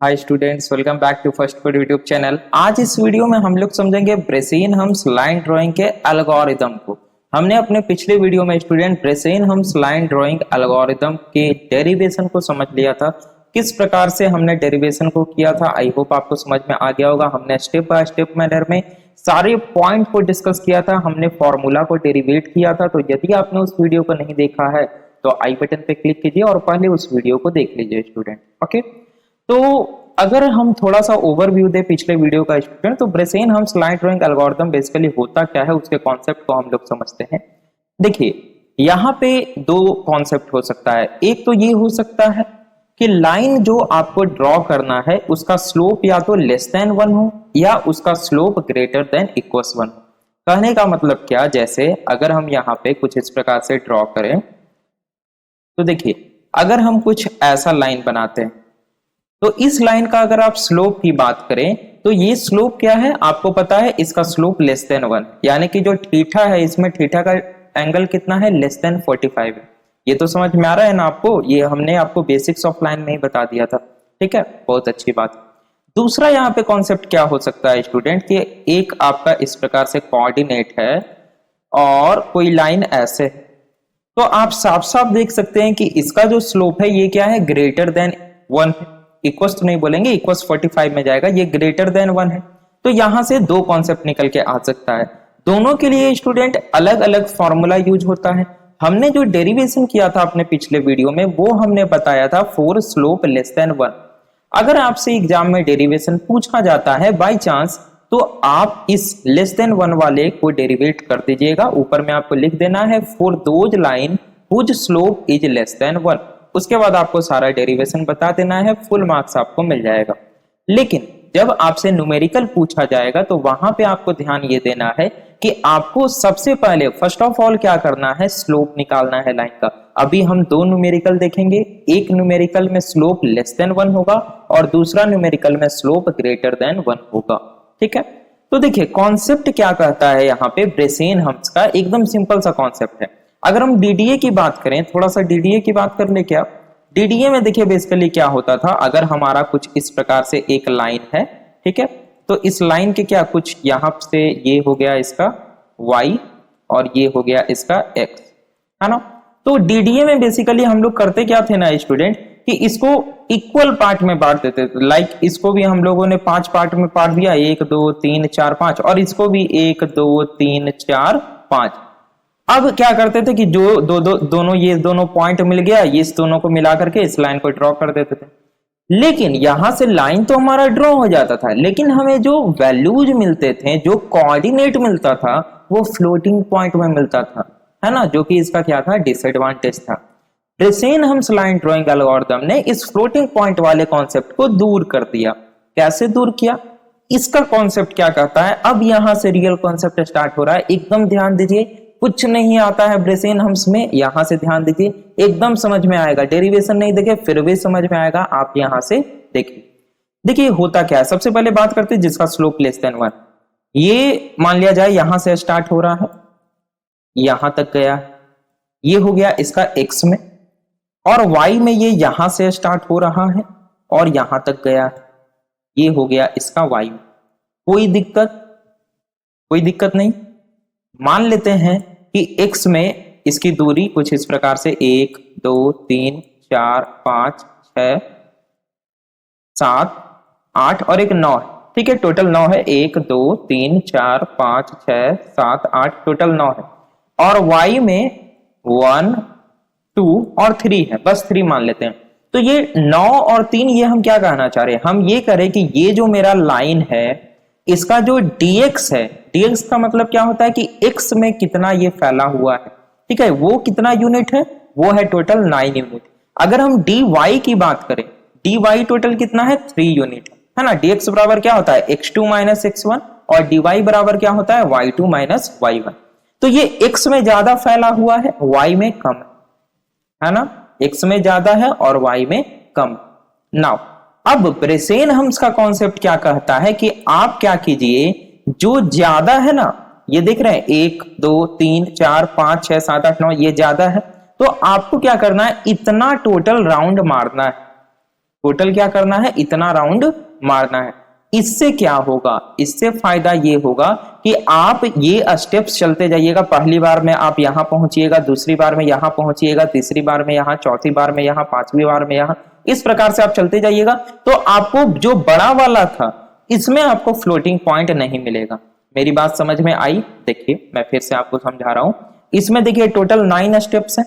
Hi students, welcome back to first code YouTube channel. आज इस video में हम लोग समझेंगे ब्रेसेनहम्स लाइन ड्राइंग के एल्गोरिदम को। हमने अपने पिछले वीडियो में student Bresenham's line drawing algorithm के डेरिवेशन को समझ लिया था। किस प्रकार से हमने डेरिवेशन को किया था, आई होप आपको समझ में आ गया होगा। हमने स्टेप बाय स्टेप मैनर में सारे पॉइंट को डिस्कस किया था, हमने फॉर्मूला को डेरिवेट किया था। तो यदि आपने उस वीडियो को नहीं देखा है तो आई बटन पे क्लिक कीजिए और पहले उस वीडियो को देख लीजिए स्टूडेंट। ओके, तो अगर हम थोड़ा सा ओवरव्यू दे पिछले वीडियो का स्टूडेंट, तो ब्रेसेनहम्स लाइन ड्राइंग एल्गोरिथम बेसिकली होता क्या है, उसके कॉन्सेप्ट को हम लोग समझते हैं। देखिए, यहाँ पे दो कॉन्सेप्ट हो सकता है। एक तो ये हो सकता है कि लाइन जो आपको ड्रॉ करना है उसका स्लोप या तो लेस देन 1 हो या उसका स्लोप ग्रेटर देन इक्वल्स 1 हो। कहने का मतलब क्या, जैसे अगर हम यहाँ पे कुछ इस प्रकार से ड्रॉ करें तो देखिए, अगर हम कुछ ऐसा लाइन बनाते हैं तो इस लाइन का अगर आप स्लोप की बात करें तो ये स्लोप क्या है आपको पता है, इसका स्लोप लेस देन 1, यानी कि जो थीटा है इसमें थीटा का एंगल कितना है, लेस देन 45 है। ये तो समझ में आ रहा है ना आपको, ये हमने आपको बेसिक्स ऑफ लाइन में ही बता दिया था। ठीक है, बहुत अच्छी बात। दूसरा यहाँ पे कॉन्सेप्ट क्या हो सकता है स्टूडेंट, कि एक आपका इस प्रकार से कोऑर्डिनेट है और कोई लाइन ऐसे है, तो आप साफ साफ देख सकते हैं कि इसका जो स्लोप है ये क्या है, ग्रेटर देन 1 है। इक्वल्स तो नहीं बोलेंगे, इक्वल्स 45 में जाएगा, ये ग्रेटर देन 1 है। तो यहां से दो कॉन्सेप्ट निकल के आ सकता है। दोनों के लिए स्टूडेंट अलग अलग फॉर्मूला यूज होता है। हमने जो डेरिवेशन किया था अपने पिछले वीडियो में वो हमने बताया था फॉर स्लोप लेस देन 1। अगर आपसे एग्जाम में डेरिवेशन पूछा जाता है बाय चांस, तो आप इस लेस देन 1 वाले को डेरिवेट कर दीजिएगा। ऊपर में आपको लिख देना है for those line whose slope is less than 1। उसके बाद आपको सारा डेरिवेशन बता देना है, फुल मार्क्स आपको मिल जाएगा। लेकिन जब आपसे न्यूमेरिकल पूछा जाएगा तो वहां पे आपको ध्यान ये देना है कि आपको सबसे पहले फर्स्ट ऑफ ऑल क्या करना है, स्लोप निकालना है लाइन का। अभी हम दो न्यूमेरिकल देखेंगे, एक न्यूमेरिकल में स्लोप लेस देन 1 होगा और दूसरा न्यूमेरिकल में स्लोप ग्रेटर देन 1 होगा। ठीक है, तो देखिए कॉन्सेप्ट क्या कहता है यहाँ पे ब्रेसेनहम्स का, एकदम सिंपल सा कॉन्सेप्ट है। अगर हम डीडीए की बात करें, थोड़ा सा डीडीए की बात कर ले क्या। डीडीए में देखिए बेसिकली क्या होता था, अगर हमारा कुछ इस प्रकार से एक लाइन है, ठीक है, तो इस लाइन के क्या कुछ यहां से ये हो गया इसका y और ये हो गया इसका x, है ना। तो डीडीए में बेसिकली हम लोग करते क्या थे ना स्टूडेंट, कि इसको इक्वल पार्ट में बांट देते थे। लाइक इसको भी हम लोगों ने 5 पार्ट में बांट दिया, 1 2 3 4 5, और इसको भी 1 2 3 4 5। अब क्या करते थे कि जो दोनों ये दोनों पॉइंट मिल गया, ये इस दोनों को मिला करके इस लाइन को ड्रॉ कर देते थे। लेकिन यहां से लाइन तो हमारा ड्रॉ हो जाता था, लेकिन हमें जो वैल्यूज मिलते थे, जो कोऑर्डिनेट मिलता था, वो फ्लोटिंग पॉइंट में मिलता था, है ना, जो कि इसका क्या था, डिसएडवांटेज था। ब्रेसेनहम्स लाइन ड्राइंग एल्गोरिथम ने इस फ्लोटिंग पॉइंट वाले कॉन्सेप्ट को दूर कर दिया। कैसे दूर किया, इसका कॉन्सेप्ट क्या कहता है, अब यहां से रियल कॉन्सेप्ट स्टार्ट हो रहा है। एकदम ध्यान दीजिए, कुछ नहीं आता है ब्रेसेनहम्स में, यहां से ध्यान दीजिए, एकदम समझ में आएगा। डेरिवेशन नहीं देखे फिर भी समझ में आएगा, आप यहां से देखिए। देखिए होता क्या है, सबसे पहले बात करते हैं जिसका स्लोप लेस देन 1। ये मान लिया जाए यहां से स्टार्ट हो रहा है, यहां तक गया, ये हो गया इसका x में, और y में ये यहां से स्टार्ट हो रहा है और यहां तक गया, ये हो गया इसका y में। कोई दिक्कत, कोई दिक्कत नहीं। मान लेते हैं कि x में इसकी दूरी कुछ इस प्रकार से 1 2 3 4 5 6 7 8 और एक 9 है। ठीक है, टोटल 9 है, 1 2 3 4 5 6 7 8, टोटल 9 है। और y में 1 2 और 3 है, बस 3 मान लेते हैं। तो ये 9 और 3, ये हम क्या कहना चाह रहे हैं, हम ये करें कि ये जो मेरा लाइन है इसका जो dx है, dx का मतलब क्या होता है कि x में कितना ये फैला हुआ है, ठीक है, वो कितना यूनिट है, वो है टोटल 9 यूनिट। अगर हम dy की बात करें, dy टोटल कितना है, 3 यूनिट, है ना। dx बराबर क्या होता है, x2 माइनस x1, और dy बराबर क्या होता है, y2 माइनस y1। तो ये x में ज्यादा फैला हुआ है, y में कम है ना, x में ज्यादा है और y में कम। नाउ अब ब्रेसेनहम्स का कॉन्सेप्ट क्या कहता है कि आप क्या कीजिए, जो ज्यादा है ना, ये देख रहे हैं 1 2 3 4 5 6 7 8 9, ये ज्यादा है, तो आपको क्या करना है, इतना टोटल राउंड मारना है। टोटल क्या करना है, इतना राउंड मारना है। इससे क्या होगा, इससे फायदा ये होगा कि आप ये स्टेप्स चलते जाइएगा। पहली बार में आप यहां पहुंचिएगा, दूसरी बार में यहां पहुंचिएगा, तीसरी बार में यहां, चौथी बार में यहां, पांचवी बार में यहां, इस प्रकार से आप चलते जाइएगा। तो आपको जो बड़ा वाला था इसमें आपको फ्लोटिंग पॉइंट नहीं मिलेगा। मेरी बात समझ में आई? देखिए मैं फिर से आपको समझा रहा हूं। इसमें देखिए टोटल 9 स्टेप्स है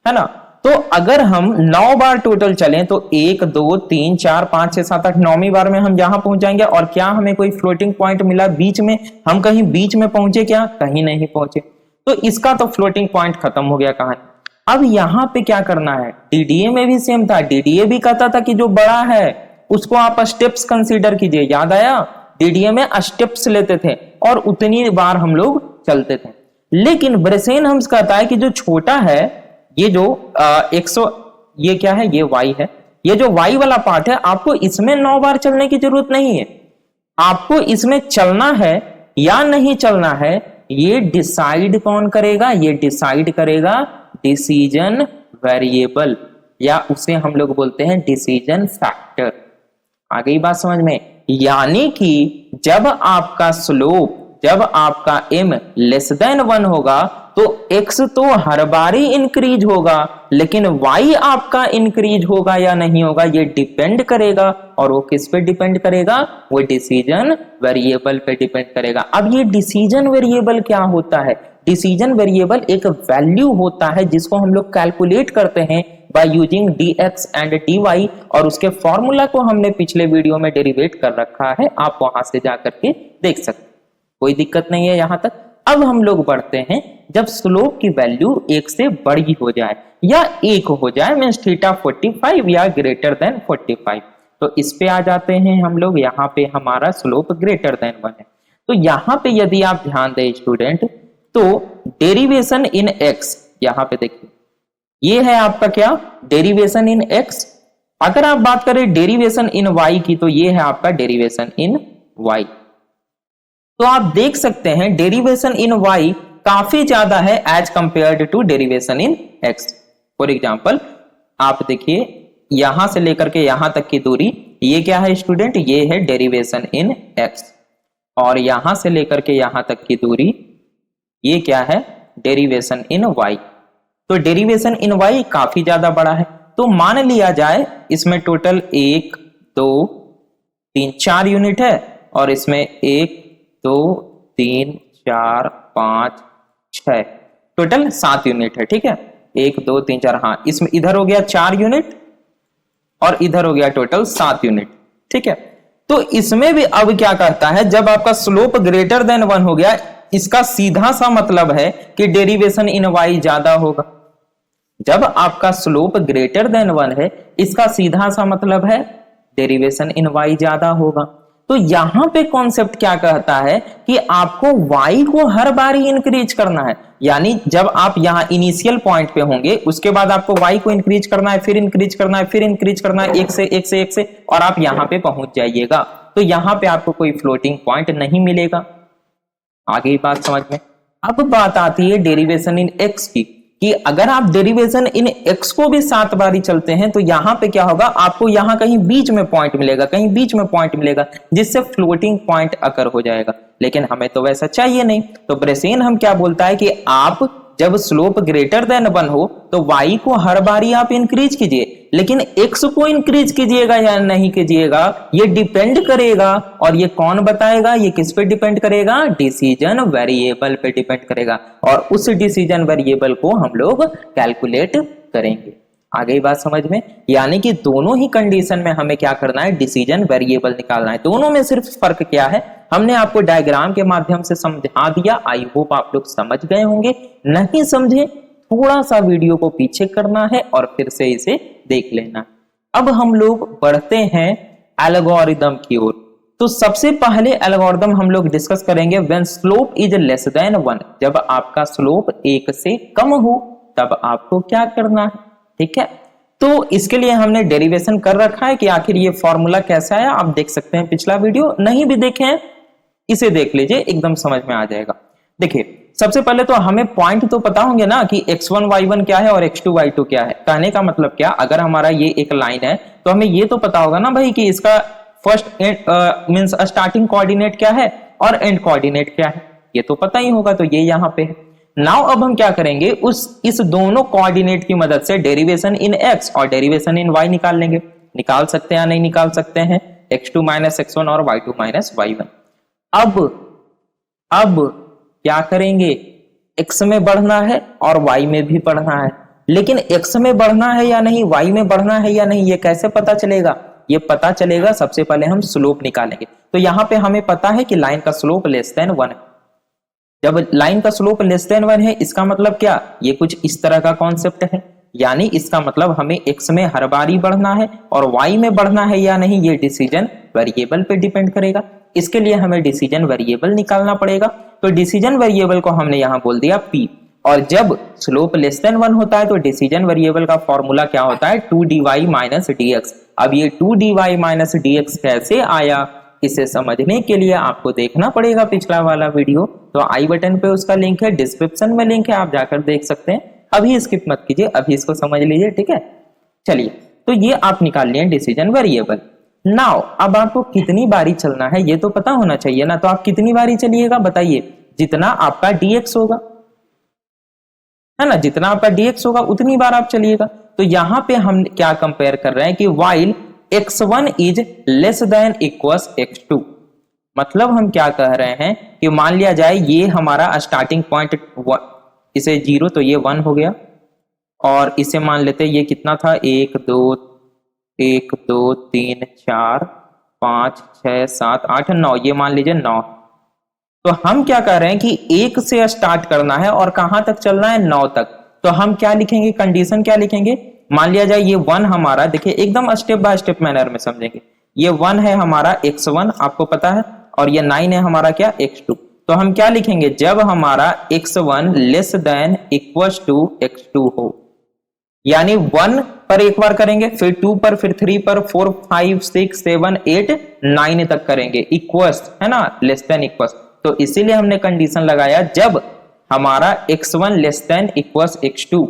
ना। तो अगर हम 9 बार टोटल चलें तो 1 2 3 4 5 6 7 8 9वीं बार में हम यहां पहुंच जाएंगे। और क्या हमें कोई फ्लोटिंग पॉइंट मिला बीच में? हम कहीं बीच में पहुंचे क्या? कहीं नहीं पहुंचे। तो इसका तो फ्लोटिंग पॉइंट खत्म हो गया कहानी। अब यहां पे क्या करना है, डीडीए में भी सेम था। डीडीए भी कहता था कि जो बड़ा है उसको आप स्टेप्स कंसीडर कीजिए। याद आया? डीडीए में स्टेप्स लेते थे और उतनी बार हम लोग चलते थे। लेकिन ब्रेसेन हम्स कहता है कि जो छोटा है, ये जो 100, ये क्या है, ये y है, ये जो y वाला पार्ट है, आपको इसमें 9 बार चलने की जरूरत नहीं है। आपको इसमें चलना है या नहीं चलना है, ये डिसाइड कौन करेगा? ये डिसाइड करेगा डिसीजन वेरिएबल, या उसे हम लोग बोलते हैं डिसीजन फैक्टर। आ गई बात समझ में? यानी कि जब आपका स्लोप, जब आपका m लेस देन 1 होगा तो x तो हर बारी इंक्रीज होगा, लेकिन y आपका इंक्रीज होगा या नहीं होगा ये डिपेंड करेगा। और वो किस पे डिपेंड करेगा? वो डिसीजन वेरिएबल पे डिपेंड करेगा। अब ये डिसीजन वेरिएबल क्या होता है? डिसीजन वेरिएबल एक वैल्यू होता है जिसको हम लोग कैलकुलेट करते हैं by using dx and dy, और उसके फॉर्मूला को हमने पिछले वीडियो में डेरिवेट कर रखा है, आप वहां से जाकर के देख सकते, कोई दिक्कत नहीं है यहां तक। अब हम लोग बढ़ते हैं, जब स्लोप की वैल्यू 1 से बड़ी हो जाए या 1 हो जाए, मींस थीटा 45 या ग्रेटर देन 45, तो इस पे आ जाते हैं हम लोग। यहाँ पे हमारा स्लोप ग्रेटर देन 1 है। तो यहाँ पे यदि आप ध्यान दें स्टूडेंट, तो डेरिवेशन इन x, यहाँ पे देखिए ये है आपका क्या, डेरिवेशन इन x। अगर आप बात करें डेरिवेशन इन y की, तो ये है आपका डेरिवेशन इन y। तो आप देख सकते हैं डेरिवेशन इन y काफी ज्यादा है as compared to derivation in x। For example आप देखिए यहां से लेकर के यहां तक की दूरी, ये क्या है स्टूडेंट? ये है डेरिवेशन इन x। और यहां से लेकर के यहां तक की दूरी, ये क्या है? डेरिवेशन इन y। तो डेरिवेशन इन y काफी ज्यादा बड़ा है। तो मान लिया जाए इसमें टोटल 1 2 3 4 यूनिट है, और इसमें 1 2 3 4 5 6 टोटल 7 यूनिट है। ठीक है, 1 2 3 4, हाँ इसमें इधर हो गया 4 यूनिट और इधर हो गया टोटल 7 यूनिट। ठीक है, तो इसमें भी अब क्या करता है, जब आपका स्लोप ग्रेटर देन 1 हो गया, इसका सीधा सा मतलब है कि डेरिवेशन इन y ज्यादा होगा। जब आपका स्लोप ग्रेटर देन 1 है, इसका सीधा सा मतलब है डेरिवेशन इन y ज्यादा होगा। तो यहां पे कॉन्सेप्ट क्या कहता है कि आपको y को हर बारी इंक्रीज करना है। यानी जब आप यहां इनिशियल पॉइंट पे होंगे, उसके बाद आपको y को इंक्रीज करना है, फिर इंक्रीज करना है, फिर इंक्रीज करना है, एक से, और आप यहां पे पहुंच जाइएगा। तो यहां पे आपको कोई फ्लोटिंग पॉइंट नहीं मिलेगा। आगे बात समझ में। अब बात आती है डेरिवेशन इन x की, कि अगर आप डेरिवेशन इन x को भी 7 बारी चलते हैं तो यहां पे क्या होगा, आपको यहां कहीं बीच में पॉइंट मिलेगा, कहीं बीच में पॉइंट मिलेगा, जिससे फ्लोटिंग पॉइंट अकर हो जाएगा। लेकिन हमें तो वैसा चाहिए नहीं। तो ब्रेसेन हम क्या बोलता है कि आप जब स्लोप ग्रेटर देन 1 हो तो y को हर बारी आप इंक्रीज कीजिए, लेकिन x को इंक्रीज कीजिएगा या नहीं कीजिएगा ये डिपेंड करेगा। और ये कौन बताएगा? ये किस पे डिपेंड करेगा? डिसीजन वेरिएबल पे डिपेंड करेगा, और उस डिसीजन वेरिएबल को हम लोग कैलकुलेट करेंगे। आ गई बात समझ में? यानी कि दोनों ही कंडीशन में हमें क्या करना है, डिसीजन वेरिएबल निकालना है। दोनों में सिर्फ फर्क क्या है, हमने आपको डायग्राम के माध्यम से समझा दिया। आई होप आप लोग समझ गए होंगे। नहीं समझे, थोड़ा सा वीडियो को पीछे करना है और फिर से इसे देख लेना। अब हम लोग बढ़ते हैं एल्गोरिदम की ओर। तो सबसे पहले एल्गोरिदम हम लोग डिस्कस करेंगे when slope is less than 1। जब आपका स्लोप 1 से कम हो तब आपको क्या करना है। ठीक है, तो इसके लिए हमने डेरिवेशन कर रखा है कि आखिर ये फॉर्मूला कैसा है। आप देख सकते हैं पिछला वीडियो, नहीं भी देखे हैं इसे देख लीजिए, एकदम समझ में आ जाएगा। देखिए सबसे पहले तो हमें पॉइंट तो पता होंगे ना कि x1 y1 क्या है और x2 y2 क्या है। कहने का मतलब क्या, अगर हमारा ये एक लाइन है तो हमें ये तो पता होगा ना भाई कि इसका फर्स्ट मींस स्टार्टिंग कोऑर्डिनेट क्या है और एंड कोऑर्डिनेट क्या है, ये तो पता ही होगा। तो ये यहाँ पे है। नाउ अब हम क्या करेंगे, इस दोनों कोऑर्डिनेट की मदद से डेरिवेशन इन x और डेरिवेशन इन y निकाल लेंगे। निकाल सकते हैं या नहीं निकाल सकते हैं, x2 माइनस x1 और y2 माइनस y1। अब क्या करेंगे, x में बढ़ना है और y में भी बढ़ना है, लेकिन x में बढ़ना है या नहीं, y में बढ़ना है या नहीं, ये कैसे पता चलेगा? ये पता चलेगा सबसे पहले हम स्लोप निकालेंगे। तो यहां पे हमें पता है कि लाइन का स्लोप लेस देन 1 है। जब लाइन का स्लोप लेस देन 1 है, इसका मतलब क्या, ये कुछ इस तरह का कॉन्सेप्ट है, यानी इसका मतलब हमें x में हर बारी बढ़ना है और y में बढ़ना है या नहीं, ये डिसीजन वेरिएबल पे डिपेंड करेगा। इसके लिए हमें डिसीजन वेरिएबल निकालना पड़ेगा। तो डिसीजन वेरिएबल को हमने यहां बोल दिया p, और जब स्लोप लेस देन 1 होता है तो डिसीजन वेरिएबल का फॉर्मूला क्या होता है, 2dy माइनस dx। अब ये 2dy माइनस dx कैसे आया, इसे समझने के लिए आपको देखना पड़ेगा पिछला वाला वीडियो। तो आई बटन पे उसका लिंक है, डिस्क्रिप्शन में लिंक है, आप जाकर देख सकते हैं। अभी स्किप मत कीजिए, अभी इसको समझ लीजिए, ठीक है। चलिए, तो ये आप निकाल लिए डिसीजन वेरिएबल। नाउ अब आपको कितनी बारी चलना है ये तो पता होना चाहिए ना, तो आप कितनी बारी चलिएगा बताइए, जितना आपका dx होगा, है ना, जितना आपका dx होगा उतनी बार आप चलिएगा। तो यहां पे हम क्या कंपेयर कर रहे हैं कि while x1 is less than equals x2, मतलब हम क्या कह रहे हैं कि मान लिया जाए ये हमारा स्टार्टिंग पॉइंट, इसे 0 तो ये 1 हो गया, और इसे मान लेते ये कितना था, 1 2 3 4 5 6 7 8 9, ये मान लीजिए 9। तो हम क्या कह रहे हैं कि 1 से स्टार्ट करना है और कहां तक चलना है, 9 तक। तो हम क्या लिखेंगे, कंडीशन क्या लिखेंगे, मान लिया जाए ये 1 हमारा, देखिए एकदम स्टेप बाय स्टेप मैनर में समझेंगे। ये 1 है हमारा x1, आपको पता है, और ये 9 है हमारा क्या, x2। तो हम क्या लिखेंगे, जब हमारा x1 less than equals to x2 हो, यानी 1 पर एक बार करेंगे, फिर 2 पर, फिर 3 पर, 4 5 6 7 8 9 तक करेंगे, इक्वल्स है ना, लेस देन इक्वल्स। तो इसीलिए हमने कंडीशन लगाया जब हमारा x1 less than equals x2,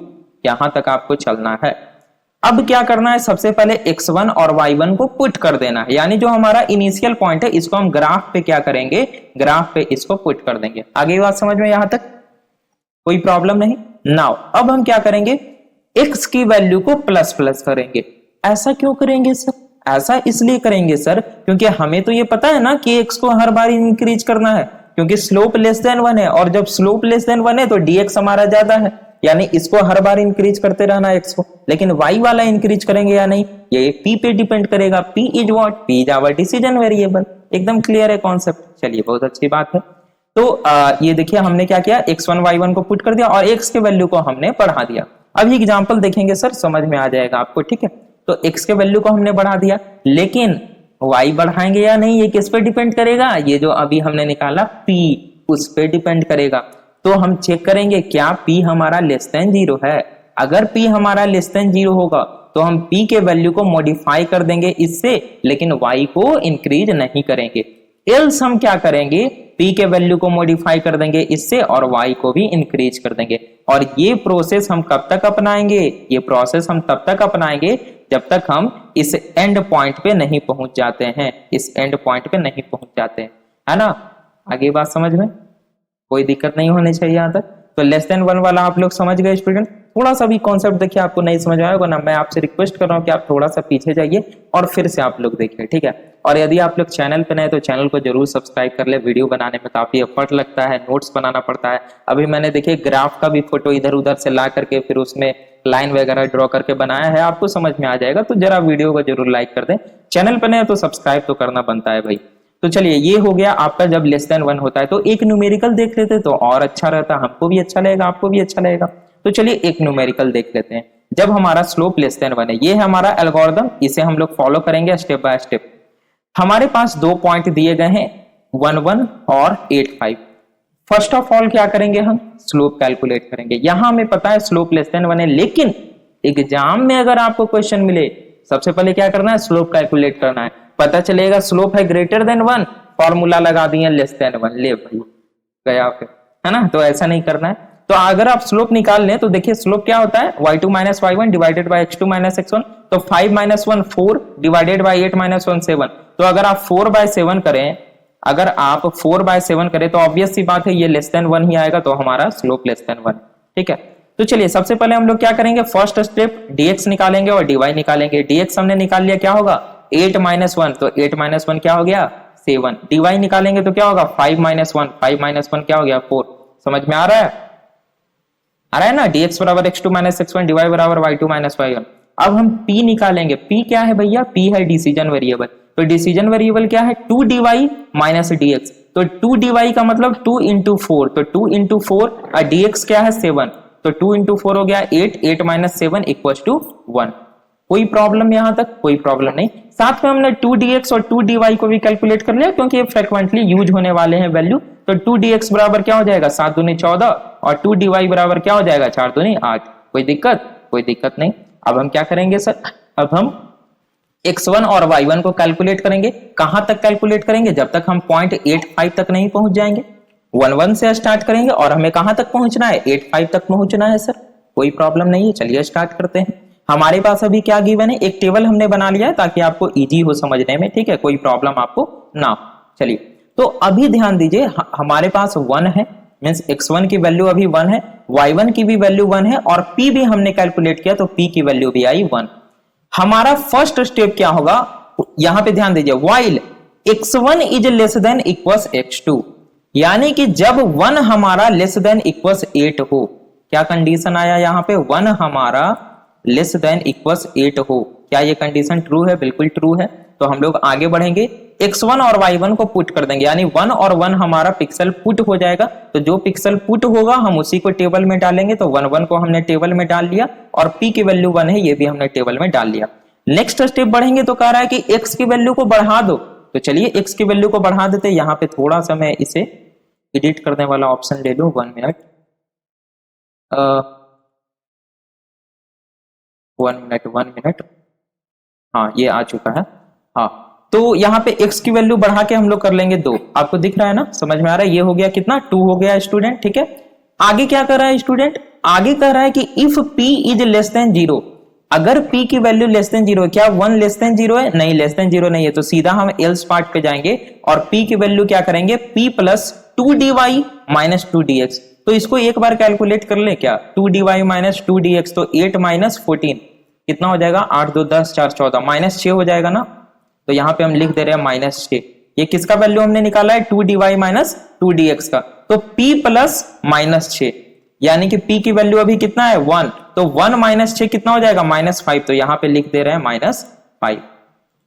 यहां तक आपको चलना है। अब क्या करना है, सबसे पहले x1 और y1 को पुट कर देना है, यानी जो हमारा इनिशियल पॉइंट है इसको हम ग्राफ पे क्या करेंगे, ग्राफ पे इसको पुट कर देंगे। आगे बात समझ में, यहां तक कोई प्रॉब्लम नहीं। नाउ अब हम क्या करेंगे, x की वैल्यू को प्लस प्लस करेंगे। ऐसा क्यों करेंगे सर, ऐसा इसलिए करेंगे सर क्योंकि हमें तो ये पता है ना कि x को हर बार इंक्रीज करना है, क्योंकि स्लोप लेस देन 1 है, और जब स्लोप लेस देन 1 है तो dx हमारा ज्यादा है, यानी इसको हर बार इंक्रीज करते रहना x को। लेकिन y वाला इंक्रीज करेंगे या नहीं, ये p पे डिपेंड करेगा। p is what, p is our decision variable. एकदम क्लियर है कॉन्सेप्ट। चलिए, बहुत अच्छी बात है। तो ये देखिए हमने क्या किया, x1 y1 को पुट कर दिया और x के वैल्यू को हमने बढ़ा दिया। अभी एग्जांपल देखेंगे सर, समझ में आ जाएगा आपको, ठीक है। तो x के वैल्यू को हमने बढ़ा दिया, लेकिन y बढ़ाएंगे या नहीं ये किस पे डिपेंड करेगा, ये जो अभी हमने निकाला p, उस पे डिपेंड करेगा। तो हम चेक करेंगे क्या p हमारा लेस देन 0 है। अगर p हमारा लेस देन 0 होगा तो हम p के वैल्यू को मॉडिफाई कर देंगे इससे, लेकिन y को इंक्रीज नहीं करेंगे। एल्स हम क्या करेंगे, p के वैल्यू को मॉडिफाई कर देंगे इससे और y को भी इंक्रीज कर देंगे। और ये प्रोसेस हम कब तक अपनाएंगे, ये प्रोसेस हम तब तक अपनाएंगे जब तक हम इस एंड पॉइंट पे नहीं पहुंच जाते हैं, इस एंड पॉइंट पे नहीं पहुंच जाते हैं, है ना। आगे बात समझ में, कोई दिक्कत नहीं होनी चाहिए यहाँ तक। तो लेस देन 1 वाला आप लोग समझ गए स्टूडेंट। थोड़ा सा भी कॉन्सेप्ट देखिए आपको नहीं समझ आएगा ना, मैं आपसे रिक्वेस्ट कर रहा हूँ कि आप थोड़ा सा पीछे जाइए और फिर से आप लोग देखिए, ठीक है। और यदि आप लोग चैनल पे नए तो चैनल को जरूर सब्सक्राइब कर ले। वीडियो बनाने में काफी एफर्ट लगता है, नोट्स बनाना पड़ता है। अभी मैंने देखिए ग्राफ का भी फोटो इधर उधर से ला करके फिर उसमें लाइन वगैरह ड्रॉ करके बनाया है, आपको समझ में आ जाएगा। तो जरा वीडियो को जरूर लाइक कर दें, चैनल पे नए तो सब्सक्राइब तो करना बनता है भाई। तो चलिए, ये हो गया आपका जब लेस देन 1 होता है। तो एक न्यूमेरिकल देख लेते तो और अच्छा रहता, हमको भी अच्छा लगेगा, आपको भी अच्छा लगेगा। तो चलिए एक न्यूमेरिकल देख लेते हैं। जब हमारा स्लोप लेस देन 1 है, ये है हमारा एल्गोरिथम, इसे हम लोग फॉलो करेंगे स्टेप बाय स्टेप। हमारे पास 2 पॉइंट दिए गए हैं, 1 1 और 8 5। फर्स्ट ऑफ ऑल क्या करेंगे, हम स्लोप कैलकुलेट करेंगे। यहां हमें पता है स्लोप लेस देन 1 है, लेकिन एग्जाम में अगर आपको क्वेश्चन मिले, सबसे पहले क्या करना है, स्लोप कैलकुलेट करना है। पता चलेगा स्लोप है ग्रेटर देन 1, फॉर्मूला लगा दिए लेस देन 1, ले भाई गया फिर। है ना, तो ऐसा नहीं करना है। तो अगर आप स्लोप निकाल लें तो देखिए स्लोप क्या होता है, y2 minus y1 divided by x2 minus x1। तो 5 माइनस 1 4 डिवाइडेड बाई 8 माइनस 1 7। तो अगर आप 4/7 करें, अगर आप 4/7 करें तो ऑब्वियस सी बात है ये लेस देन 1 ही आएगा, तो हमारा स्लोप लेस देन 1। ठीक है, तो चलिए सबसे पहले हम लोग क्या करेंगे, फर्स्ट स्टेप dx निकालेंगे और dy निकालेंगे। dx हमने निकाल लिया, क्या होगा 8 माइनस 1, तो 8 माइनस 1 क्या हो गया 7। dy निकालेंगे तो क्या होगा 5 माइनस 1, 5 माइनस 1 क्या हो गया 4। समझ में आ रहा है, आ रहा है ना, dx बराबर x2 माइनस x1, dy बराबर y2 माइनस y1। अब हम p निकालेंगे, p क्या है भैया, p है डिसीजन वेरिएबल। तो डिसीजन वेरिएबल क्या है 2 dy माइनस dx। तो 2 dy का मतलब 2 इंटू 4, तो 2 इंटू 4 और dx क्या है 7, तो 2 इंटू 4 हो गया 8, 8 माइनस 7 इक्वल टू 1। कोई प्रॉब्लम यहां तक, कोई प्रॉब्लम नहीं। साथ में हमने 2 dx और 2 dy को भी कैलकुलेट कर लिया, क्योंकि ये फ्रिक्वेंटली यूज होने वाले हैं वैल्यू। तो 2 dx बराबर क्या हो जाएगा 7 दूनी 14 और 2 dy बराबर क्या हो जाएगा 4 दूनी 8। कोई दिक्कत, कोई दिक्कत नहीं। अब हम क्या करेंगे सर, अब हम x1 और y1 को कैलकुलेट करेंगे। कहां तक कैलकुलेट करेंगे, जब तक हम 0.85 तक नहीं पहुंच जाएंगे। 1 से स्टार्ट करेंगे और हमें कहां तक पहुंचना है 85 तक पहुंचना है सर, कोई प्रॉब्लम नहीं है। चलिए स्टार्ट करते हैं। हमारे पास अभी क्या गिवन है, एक टेबल हमने बना लिया है ताकि आपको इजी हो समझने में, ठीक है, कोई प्रॉब्लम आपको ना हो। चलिए तो अभी ध्यान दीजिए, हमारे पास 1 है, मींस x1 की वैल्यू अभी 1 है, y1 की भी वैल्यू 1 है और p भी हमने कैलकुलेट किया तो p की वैल्यू भी आई 1। हमारा फर्स्ट स्टेप क्या होगा, यहां पे ध्यान दीजिए, while x1 is less than equals x2, यानी कि जब 1 हमारा लेस देन इक्वल्स 8 हो। क्या कंडीशन आया यहाँ पे, 1 हमारा लेस देन इक्वल्स 8 हो। क्या ये कंडीशन ट्रू है, बिल्कुल ट्रू है। तो हम लोग आगे बढ़ेंगे, x1 और y1 को पुट कर देंगे, यानी 1 और 1 हमारा पिक्सल पुट हो जाएगा। तो जो पिक्सल पुट होगा हम उसी को टेबल में डालेंगे। तो 1 1 को हमने टेबल में डाल लिया और p की वैल्यू 1 है, ये भी हमने टेबल में डाल लिया। नेक्स्ट स्टेप बढ़ेंगे तो कह रहा है कि x की वैल्यू को बढ़ा दो। तो चलिए x की वैल्यू को बढ़ा देते, यहाँ पे थोड़ा सा मैं इसे एडिट करने वाला ऑप्शन ले लूं, 1 मिनट, 1 मिनट, हाँ ये आ चुका है। हाँ, तो यहाँ पे x की वैल्यू बढ़ा के हम लोग कर लेंगे 2। आपको दिख रहा है ना, समझ में आ रहा है, ये हो गया कितना 2 हो गया स्टूडेंट। ठीक है, आगे क्या कर रहा है स्टूडेंट, आगे कह रहा है कि if p is less then 0, अगर p की वैल्यू लेस देन 0 है, क्या 1 लेस देन 0 है, नहीं लेस देन 0 नहीं है, तो सीधा हम एल्स पार्ट पे जाएंगे और p की वैल्यू क्या करेंगे, p plus 2 dy minus 2 dx। तो इसको एक बार कैलकुलेट कर ले, क्या 2 dy माइनस 2 dx, तो 8 माइनस 14 कितना हो जाएगा, 8 2 10 4 14 माइनस 6 हो जाएगा ना। तो यहाँ पे हम लिख दे रहे हैं माइनस 6। ये किसका वैल्यू हमने निकाला है, 2 dy माइनस 2 dx का। तो p प्लस माइनस 6, यानी कि p की वैल्यू अभी कितना है 1, तो 1 माइनस 6 कितना हो जाएगा -5। तो यहाँ पे लिख दे रहे हैं -5।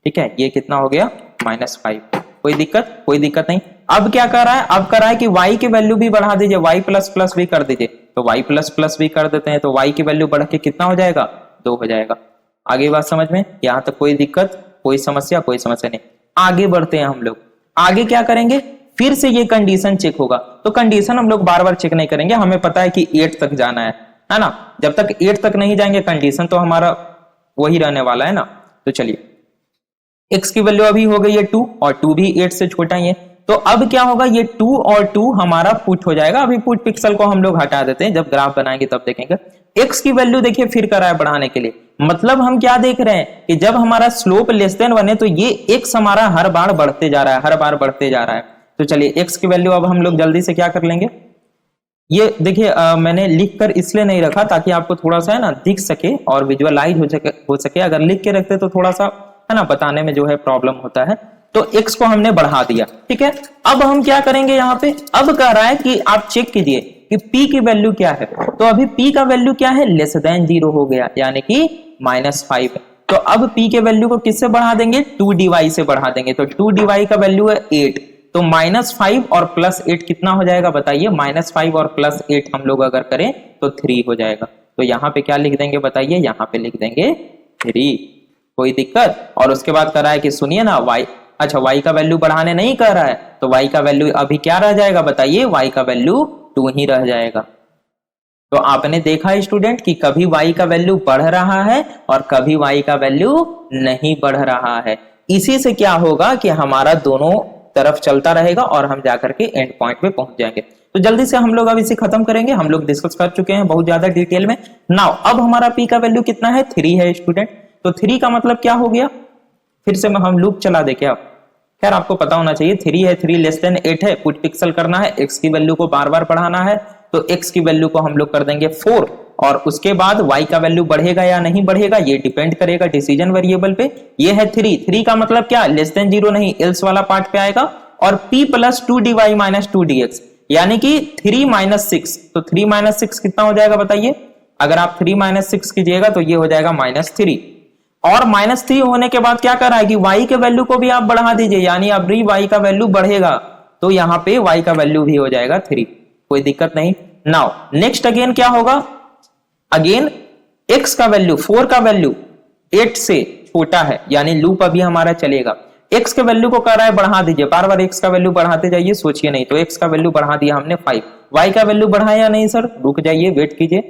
ठीक है, ये कितना हो गया -5। कोई दिक्कत, कोई दिक्कत नहीं। अब क्या कर रहा है, अब कर रहा है कि y की वैल्यू भी बढ़ा दीजिए, y प्लस प्लस भी कर दीजिए। तो y प्लस प्लस भी कर देते हैं, तो y की वैल्यू बढ़ के कितना हो जाएगा 2 हो जाएगा। आगे बात समझ में, यहां तक कोई दिक्कत, कोई समस्या, कोई समस्या नहीं। आगे बढ़ते हैं हम लोग, आगे क्या करेंगे, फिर से ये कंडीशन चेक होगा। तो कंडीशन हम लोग बार बार चेक नहीं करेंगे, हमें पता है कि 8 तक जाना है ना। जब तक 8 तक नहीं जाएंगे कंडीशन तो हमारा वही रहने वाला है ना। तो चलिए, x की वैल्यू अभी हो गई है 2 और 2 भी 8 से छोटा ही है। तो अब क्या होगा, ये 2 और 2 हमारा पुट हो जाएगा। अभी पुट पिक्सल को हम लोग हटा देते हैं, जब ग्राफ बनाएंगे तब देखेंगे। x की वैल्यू देखिए फिर करा है बढ़ाने के लिए, मतलब हम क्या देख रहे हैं कि जब हमारा स्लोप लेस देन 1 है तो ये x हमारा हर बार बढ़ते जा रहा है, हर बार बढ़ते जा रहा है। तो चलिए x की वैल्यू अब हम लोग जल्दी से क्या कर लेंगे, ये देखिए मैंने लिख कर इसलिए नहीं रखा ताकि आपको थोड़ा सा है ना दिख सके और विजुअलाइज हो सके। अगर लिख के रखते तो थोड़ा सा है ना बताने में जो है प्रॉब्लम होता है। तो x को हमने बढ़ा दिया, ठीक है। अब हम क्या करेंगे, यहाँ पे अब कह रहा है कि आप चेक कीजिए कि p की वैल्यू क्या है। तो अभी p का वैल्यू क्या है, लेस देन 0 हो गया, यानी कि -5। तो अब p के वैल्यू को किससे बढ़ा देंगे, 2 dy से बढ़ा देंगे। तो 2 dy का वैल्यू है 8, तो -5 और +8 कितना हो जाएगा बताइए, -5 और +8 हम लोग अगर करें तो 3 हो जाएगा। तो यहाँ पे क्या लिख देंगे बताइए, यहाँ पे लिख देंगे 3। कोई दिक्कत। और उसके बाद कह रहा है कि सुनिए ना y, अच्छा y का वैल्यू बढ़ाने नहीं कर रहा है, तो y का वैल्यू अभी क्या रह जाएगा बताइए, y का वैल्यू 2 ही रह जाएगा। तो आपने देखा स्टूडेंट कि कभी y का वैल्यू बढ़ रहा है और कभी y का वैल्यू नहीं बढ़ रहा है। इसी से क्या होगा कि हमारा दोनों तरफ चलता रहेगा और हम जाकर के एंड पॉइंट पे पहुंच जाएंगे। तो जल्दी से हम लोग अब इसे खत्म करेंगे, हम लोग डिस्कस कर चुके हैं बहुत ज्यादा डिटेल में। नाउ अब हमारा p का वैल्यू कितना है, 3 है स्टूडेंट। तो 3 का मतलब क्या हो गया, फिर से हम लूप चला दे क्या, खैर आपको पता होना चाहिए 3 है, 3 लेस देन 8 है, पुट पिक्सल करना है, x की वैल्यू को बार बार बढ़ाना है, तो x की वैल्यू को हम लोग कर देंगे 4 और उसके बाद y का वैल्यू बढ़ेगा या नहीं बढ़ेगा ये डिपेंड करेगा डिसीजन वेरिएबल पे। ये है 3 का मतलब क्या, लेस देन 0 नहीं, एल्स वाला पार्ट पे आएगा, और p plus 2dy minus 2dx यानी कि 3 माइनस 6, तो 3 माइनस 6 कितना हो जाएगा बताइए, अगर आप 3 माइनस 6 कीजिएगा तो ये हो जाएगा -3, और -3 होने के बाद क्या कर रहा है कि y के वैल्यू को भी आप बढ़ा दीजिए, यानी अब y का वैल्यू बढ़ेगा तो यहाँ पे y का वैल्यू भी हो जाएगा 3, कोई दिक्कत नहीं। नाउ नेक्स्ट अगेन क्या होगा, अगेन x का वैल्यू 4 का वैल्यू 8 से छोटा है, यानी लूप अभी हमारा चलेगा, x के वैल्यू को कर रहा है बढ़ा दीजिए, बार बार x का वैल्यू बढ़ाते जाइए, सोचिए नहीं, तो x का वैल्यू बढ़ा दिया हमने 5, y का वैल्यू बढ़ाया या नहीं सर, रुक जाइए वेट कीजिए,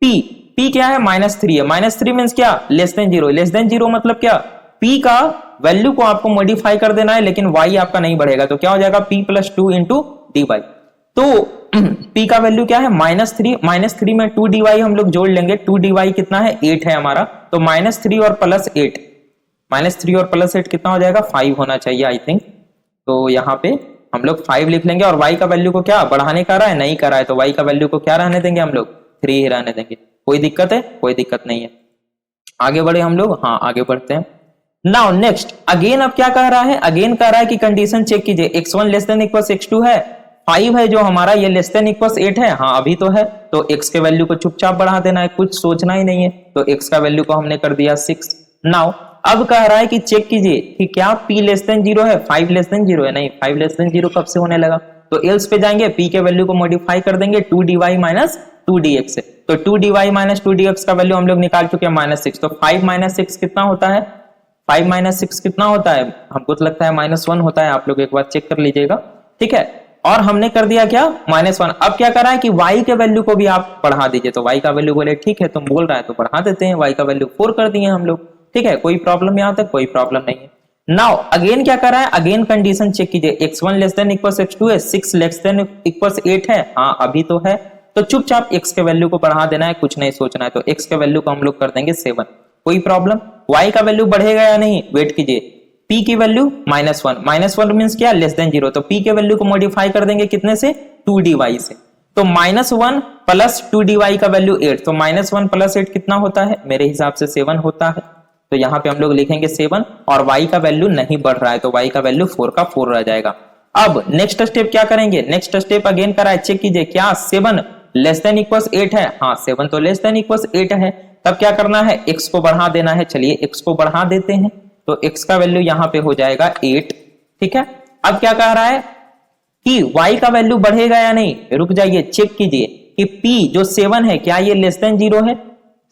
p क्या है, -3 है, -3 मींस क्या, लेस देन 0, लेस देन 0 मतलब क्या, p का वैल्यू को आपको मॉडिफाई कर देना है लेकिन y आपका नहीं बढ़ेगा, तो क्या हो जाएगा p प्लस 2 इंटू dy, तो p का वैल्यू क्या है -3 में 2dy हम लोग जोड़ लेंगे, 2dy कितना है 8 है हमारा, तो -3 और प्लस 8 कितना हो जाएगा 5 होना चाहिए आई थिंक, तो यहाँ पे हम लोग 5 लिख लेंगे, और y का वैल्यू को क्या बढ़ाने का रहा है, नहीं करा है, तो y का वैल्यू को क्या रहने देंगे हम लोग 3 ही रहने देंगे, कोई दिक्कत है, कोई दिक्कत नहीं है। आगे बढ़े हम लोग, हाँ आगे बढ़ते हैं। नाउ नेक्स्ट अगेन अब क्या कह रहा है, अगेन कह रहा है कि कंडीशन चेक कीजिए, x1 less than equals x2 है, 5 है जो हमारा, ये लेस देन इक्वल्स 8 है, हाँ अभी तो है, तो x के वैल्यू को चुपचाप बढ़ा देना है, कुछ सोचना ही नहीं है, तो x का वैल्यू को हमने कर दिया 6। नाउ अब कह रहा है कि चेक कीजिए कि क्या p लेस देन 0 है, 5 लेस देन 0 है, नहीं 5 लेस देन 0 कब से होने लगा, तो एल्स पे जाएंगे, p के वैल्यू को मॉडिफाई कर देंगे 2dy माइनस 2dx से, तो 2dy माइनस 2dx का वैल्यू हम लोग निकाल चुके हैं -6, तो 5 माइनस 6 कितना होता है, 5 माइनस 6 कितना होता है, हमको तो लगता है -1 होता है, आप लोग एक बार चेक कर लीजिएगा, ठीक है, और हमने कर दिया क्या -1। अब क्या करा है कि y के वैल्यू को भी आप बढ़ा दीजिए, तो y का वैल्यू बोले ठीक है तुम बोल रहा है तो बढ़ा देते हैं, y का वैल्यू 4 कर दिए हम लोग, ठीक है, कोई प्रॉब्लम यहाँ तक, कोई प्रॉब्लम नहीं है। नाउ अगेन क्या कर रहा है, अगेन कंडीशन चेक कीजिए, x1 less than equals x2 है, 6 लेस देन इक्वल्स 8 है, हाँ अभी तो है, तो चुपचाप x के वैल्यू को बढ़ा देना है, कुछ नहीं सोचना है, तो x के वैल्यू को हम लोग कर देंगे 7, कोई प्रॉब्लम। y का वैल्यू बढ़ेगा या नहीं, वेट कीजिए, p की वैल्यू -1 मींस क्या, लेस देन 0, तो p के वैल्यू को मॉडिफाई कर देंगे कितने से, 2dy से, तो -1 प्लस 2dy का वैल्यू 8, तो -1 प्लस 8 कितना होता है, मेरे हिसाब से 7 होता है, तो यहाँ पे हम लोग लिखेंगे 7, और y का वैल्यू नहीं बढ़ रहा है, तो y का वैल्यू 4 का 4 रह जाएगा। अब नेक्स्ट स्टेप क्या करेंगे, नेक्स्ट स्टेप अगेन करा है, चेक कीजिए क्या 7 लेस देन इक्वल्स 8 है, हाँ 7 तो लेस देन इक्वल्स 8 है, तब क्या करना है, x को बढ़ा देना है, चलिए x को बढ़ा देते हैं, तो x का वैल्यू यहाँ पे हो जाएगा 8, ठीक है। अब क्या कह रहा है कि y का वैल्यू बढ़ेगा या नहीं, रुक जाइए चेक कीजिए कि p जो 7 है क्या ये लेस देन 0 है,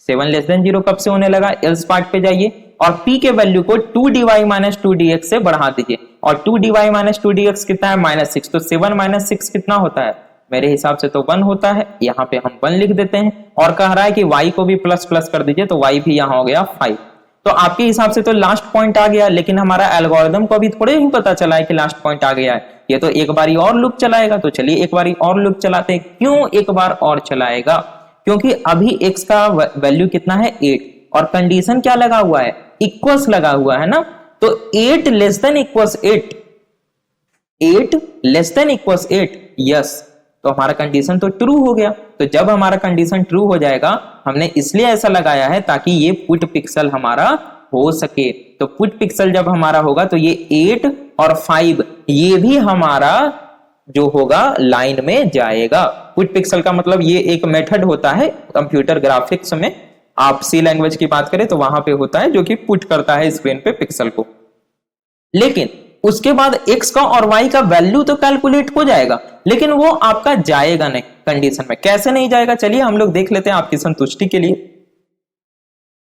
7 लेस देन 0 कब से होने लगा, एल्स पार्ट पे जाइए, और p के वैल्यू को 2dy माइनस 2dx से बढ़ा दीजिए, और 2dy माइनस 2dx कितना है -6, तो 7 माइनस 6 कितना होता है, मेरे हिसाब से तो 1 होता है, यहाँ पे हम 1 लिख देते हैं, और कह रहा है कि y को भी प्लस प्लस कर दीजिए, तो y भी यहाँ हो गया 5। तो आपके हिसाब से तो लास्ट पॉइंट आ गया, लेकिन हमारा एल्गोरिथम को अभी थोड़े ही पता चला है कि लास्ट पॉइंट आ गया है, ये तो एक बारी और लूप चलाएगा, तो चलिए एक बारी और लूप चलाते हैं। क्यों एक बार और चलाएगा, क्योंकि अभी x का वैल्यू कितना है 8, और कंडीशन क्या लगा हुआ है, इक्वल्स लगा हुआ है ना, तो 8 less than equals 8 less than equals 8, yes, तो हमारा कंडीशन तो ट्रू हो गया। तो जब हमारा कंडीशन ट्रू हो जाएगा, हमने इसलिए ऐसा लगाया है ताकि ये पुट पिक्सल हमारा हो सके, तो पुट पिक्सल जब हमारा होगा तो ये 8 और 5 ये भी हमारा जो होगा लाइन में जाएगा। पुट पिक्सल का मतलब ये एक मेथड होता है कंप्यूटर ग्राफिक्स में, आप सी लैंग्वेज की बात करें तो वहां पे होता है जो कि पुट करता है स्क्रीन पे पिक्सल को, लेकिन उसके बाद x का और y का वैल्यू तो कैलकुलेट हो जाएगा, लेकिन वो आपका जाएगा नहीं कंडीशन में। कैसे नहीं जाएगा, चलिए हम लोग देख लेते हैं आपकी संतुष्टि के लिए।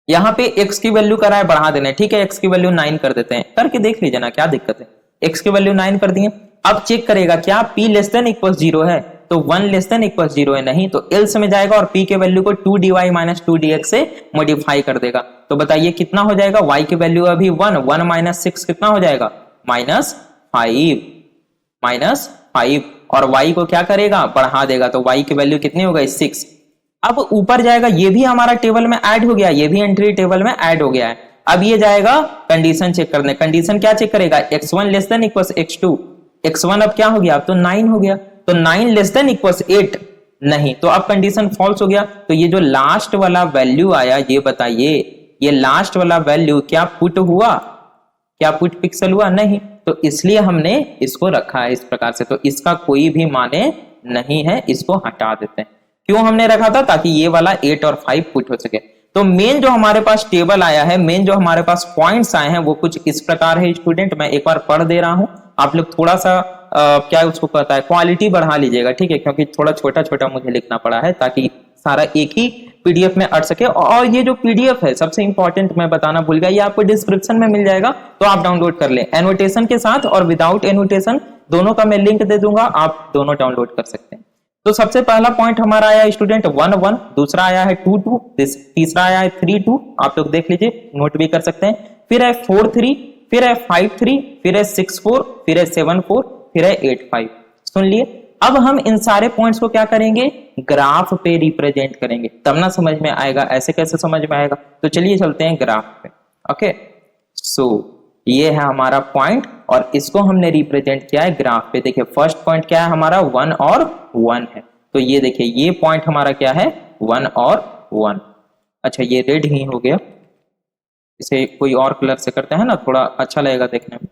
यहाँ पे x की वैल्यू करा है बढ़ा देना है, ठीक है, x की वैल्यू 9 कर देते हैं, करके देख लीजिए ना क्या दिक्कत है, x की वैल्यू 9 कर दिए। अब चेक करेगा क्या p लेस देन इक्वल्स 0 है, तो 1 लेस देन इक्वल्स 0 है, नहीं तो एल्स में जाएगा और p के वैल्यू को 2dy माइनस 2dx से मॉडिफाई कर देगा। तो बताइए कितना हो जाएगा, y की वैल्यू अभी 1 माइनस 6 कितना हो जाएगा, -5, और y को क्या करेगा, बढ़ा देगा, तो y की वैल्यू कितनी हो गई 6। अब ऊपर जाएगा, ये भी हमारा टेबल में ऐड हो गया, ये भी एंट्री टेबल में ऐड हो गया है। अब ये जाएगा कंडीशन चेक करने, कंडीशन क्या चेक करेगा, x1 less than equals x2, x1 अब क्या हो गया, अब तो 9 हो गया, तो 9 लेस देन इक्वल्स 8 नहीं, तो अब कंडीशन फॉल्स हो गया। तो ये जो लास्ट वाला वैल्यू आया, ये बताइए ये लास्ट वाला वैल्यू क्या पुट हुआ, क्या पुट पिक्सल हुआ, नहीं, तो इसलिए हमने इसको रखा है इस प्रकार से, तो इसका कोई भी माने नहीं है, इसको हटा देते हैं। क्यों हमने रखा था, ताकि ये वाला 8 और 5 पुट हो सके। तो मेन जो हमारे पास टेबल आया है, मेन जो हमारे पास पॉइंट्स आए हैं वो कुछ इस प्रकार है स्टूडेंट, मैं एक बार पढ़ दे रहा हूं, आप लोग थोड़ा सा क्या उसको कहता है, क्वालिटी बढ़ा लीजिएगा, ठीक है, क्योंकि थोड़ा छोटा छोटा मुझे लिखना पड़ा है ताकि सारा एक ही पीडीएफ में अट सके। और ये जो पीडीएफ है, सबसे इंपॉर्टेंट मैं बताना भूल गया, ये आपको डिस्क्रिप्शन में मिल जाएगा, तो आप डाउनलोड कर लें, एनोटेशन के साथ और विदाउट एनोटेशन दोनों का मैं लिंक दे दूंगा, आप दोनों डाउनलोड कर सकते हैं। तो सबसे पहला पॉइंट हमारा आया स्टूडेंट 1 1, दूसरा आया है 2 2, तीसरा आया है 3 2, आप लोग देख लीजिए, नोट भी कर सकते हैं, फिर है 4 3, फिर है 5 3, फिर है 6 4, फिर है 7 4, फिर है 8 5। सुन लिए, अब हम इन सारे पॉइंट्स को क्या करेंगे, ग्राफ पे रिप्रेजेंट करेंगे, तब ना समझ में आएगा, ऐसे कैसे समझ में आएगा। तो चलिए चलते हैं ग्राफ पे। ओके, सो ये है हमारा पॉइंट और इसको हमने रिप्रेजेंट किया है ग्राफ पे। देखिए फर्स्ट पॉइंट क्या है हमारा, 1 और 1 है, तो ये देखिए ये पॉइंट हमारा क्या है, 1 और 1। अच्छा ये रेड ही हो गया, इसे कोई और कलर से करते हैं ना, थोड़ा अच्छा लगेगा देखने में।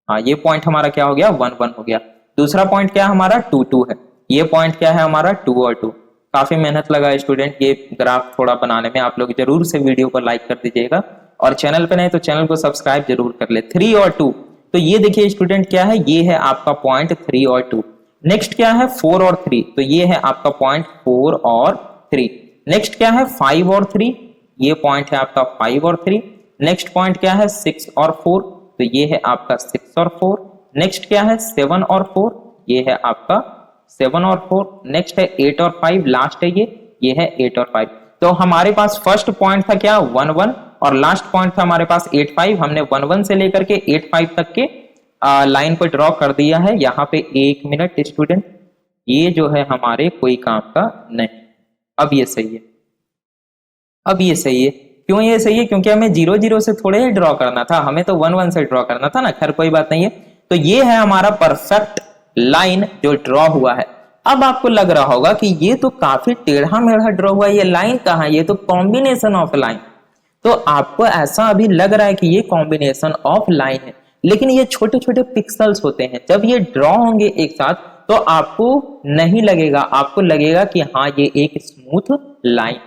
हाँ ये पॉइंट हमारा क्या हो गया, 1 1 हो गया। दूसरा पॉइंट क्या है हमारा, 2 2 है। ये पॉइंट क्या है हमारा, 2 और 2। काफी मेहनत लगा स्टूडेंट ये ग्राफ थोड़ा बनाने में, आप लोग जरूर से वीडियो को लाइक कर दीजिएगा और चैनल पे नहीं तो चैनल को सब्सक्राइब जरूर कर ले। 3 और 2, तो ये देखिए स्टूडेंट क्या है, ये है आपका पॉइंट 3 और 2। नेक्स्ट क्या है 4 और 3, तो ये है आपका पॉइंट 4 और 3। नेक्स्ट क्या है 5 और 3, ये पॉइंट है आपका 5 और 3। नेक्स्ट पॉइंट क्या है 6 और 4, तो ये है आपका 6 और 4। नेक्स्ट क्या है 7 और 4, ये है आपका 7 और 4। नेक्स्ट है 8 और 5, लास्ट है ये है 8 और 5। तो हमारे पास फर्स्ट पॉइंट था क्या 1 1 और लास्ट पॉइंट था हमारे पास 8 5। हमने 1 1 से लेकर के 8 5 तक के लाइन को ड्रॉ कर दिया है। यहाँ पे 1 मिनट स्टूडेंट, ये जो है हमारे कोई काम का नहीं। अब ये सही है, अब ये सही है। क्यों ये सही है, क्योंकि हमें 0 0 से थोड़े ही ड्रॉ करना था, हमें तो 1 1 से ड्रॉ करना था ना। खैर कोई बात नहीं है। तो ये है हमारा परफेक्ट लाइन जो ड्रॉ हुआ है। अब आपको लग रहा होगा कि ये तो काफी टेढ़ा मेढ़ा ड्रॉ हुआ है, ये लाइन कहाँ है, ये तो कॉम्बिनेशन ऑफ लाइन। तो आपको ऐसा अभी लग रहा है कि ये कॉम्बिनेशन ऑफ लाइन है, लेकिन ये छोटे छोटे पिक्सल्स होते हैं। जब ये ड्रॉ होंगे एक साथ तो आपको नहीं लगेगा, आपको लगेगा कि हाँ ये एक स्मूथ लाइन।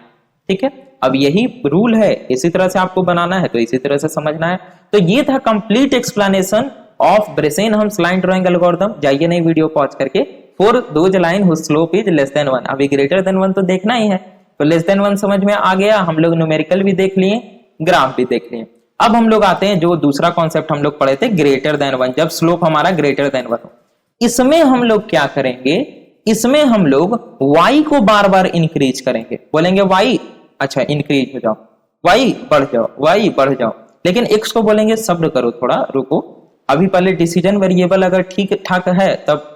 ठीक है, अब यही रूल है, इसी तरह से आपको बनाना है तो इसी तरह से समझना है। तो ये था complete explanation of Bresenham's line drawing algorithm. जाइए नहीं वीडियो पॉज करके, for those line whose slope is less than 1। अभी ग्रेटर देन 1 तो देखना ही है, तो लेस देन 1 समझ में आ गया। हम लोग न्यूमेरिकल भी देख लिए, ग्राफ भी देख लिए। अब हम लोग आते हैं जो दूसरा कॉन्सेप्ट हम लोग पढ़े थे, ग्रेटर देन 1, जब स्लोप हमारा ग्रेटर देन 1 हो। इसमें हम लोग क्या करेंगे, इसमें हम लोग y को बार बार इंक्रीज करेंगे। बोलेंगे y अच्छा इंक्रीज हो जाओ, y बढ़ जाओ, y बढ़ जाओ। लेकिन x को बोलेंगे सब्र करो, थोड़ा रुको, अभी पहले डिसीजन वेरिएबल अगर ठीक ठाक है तब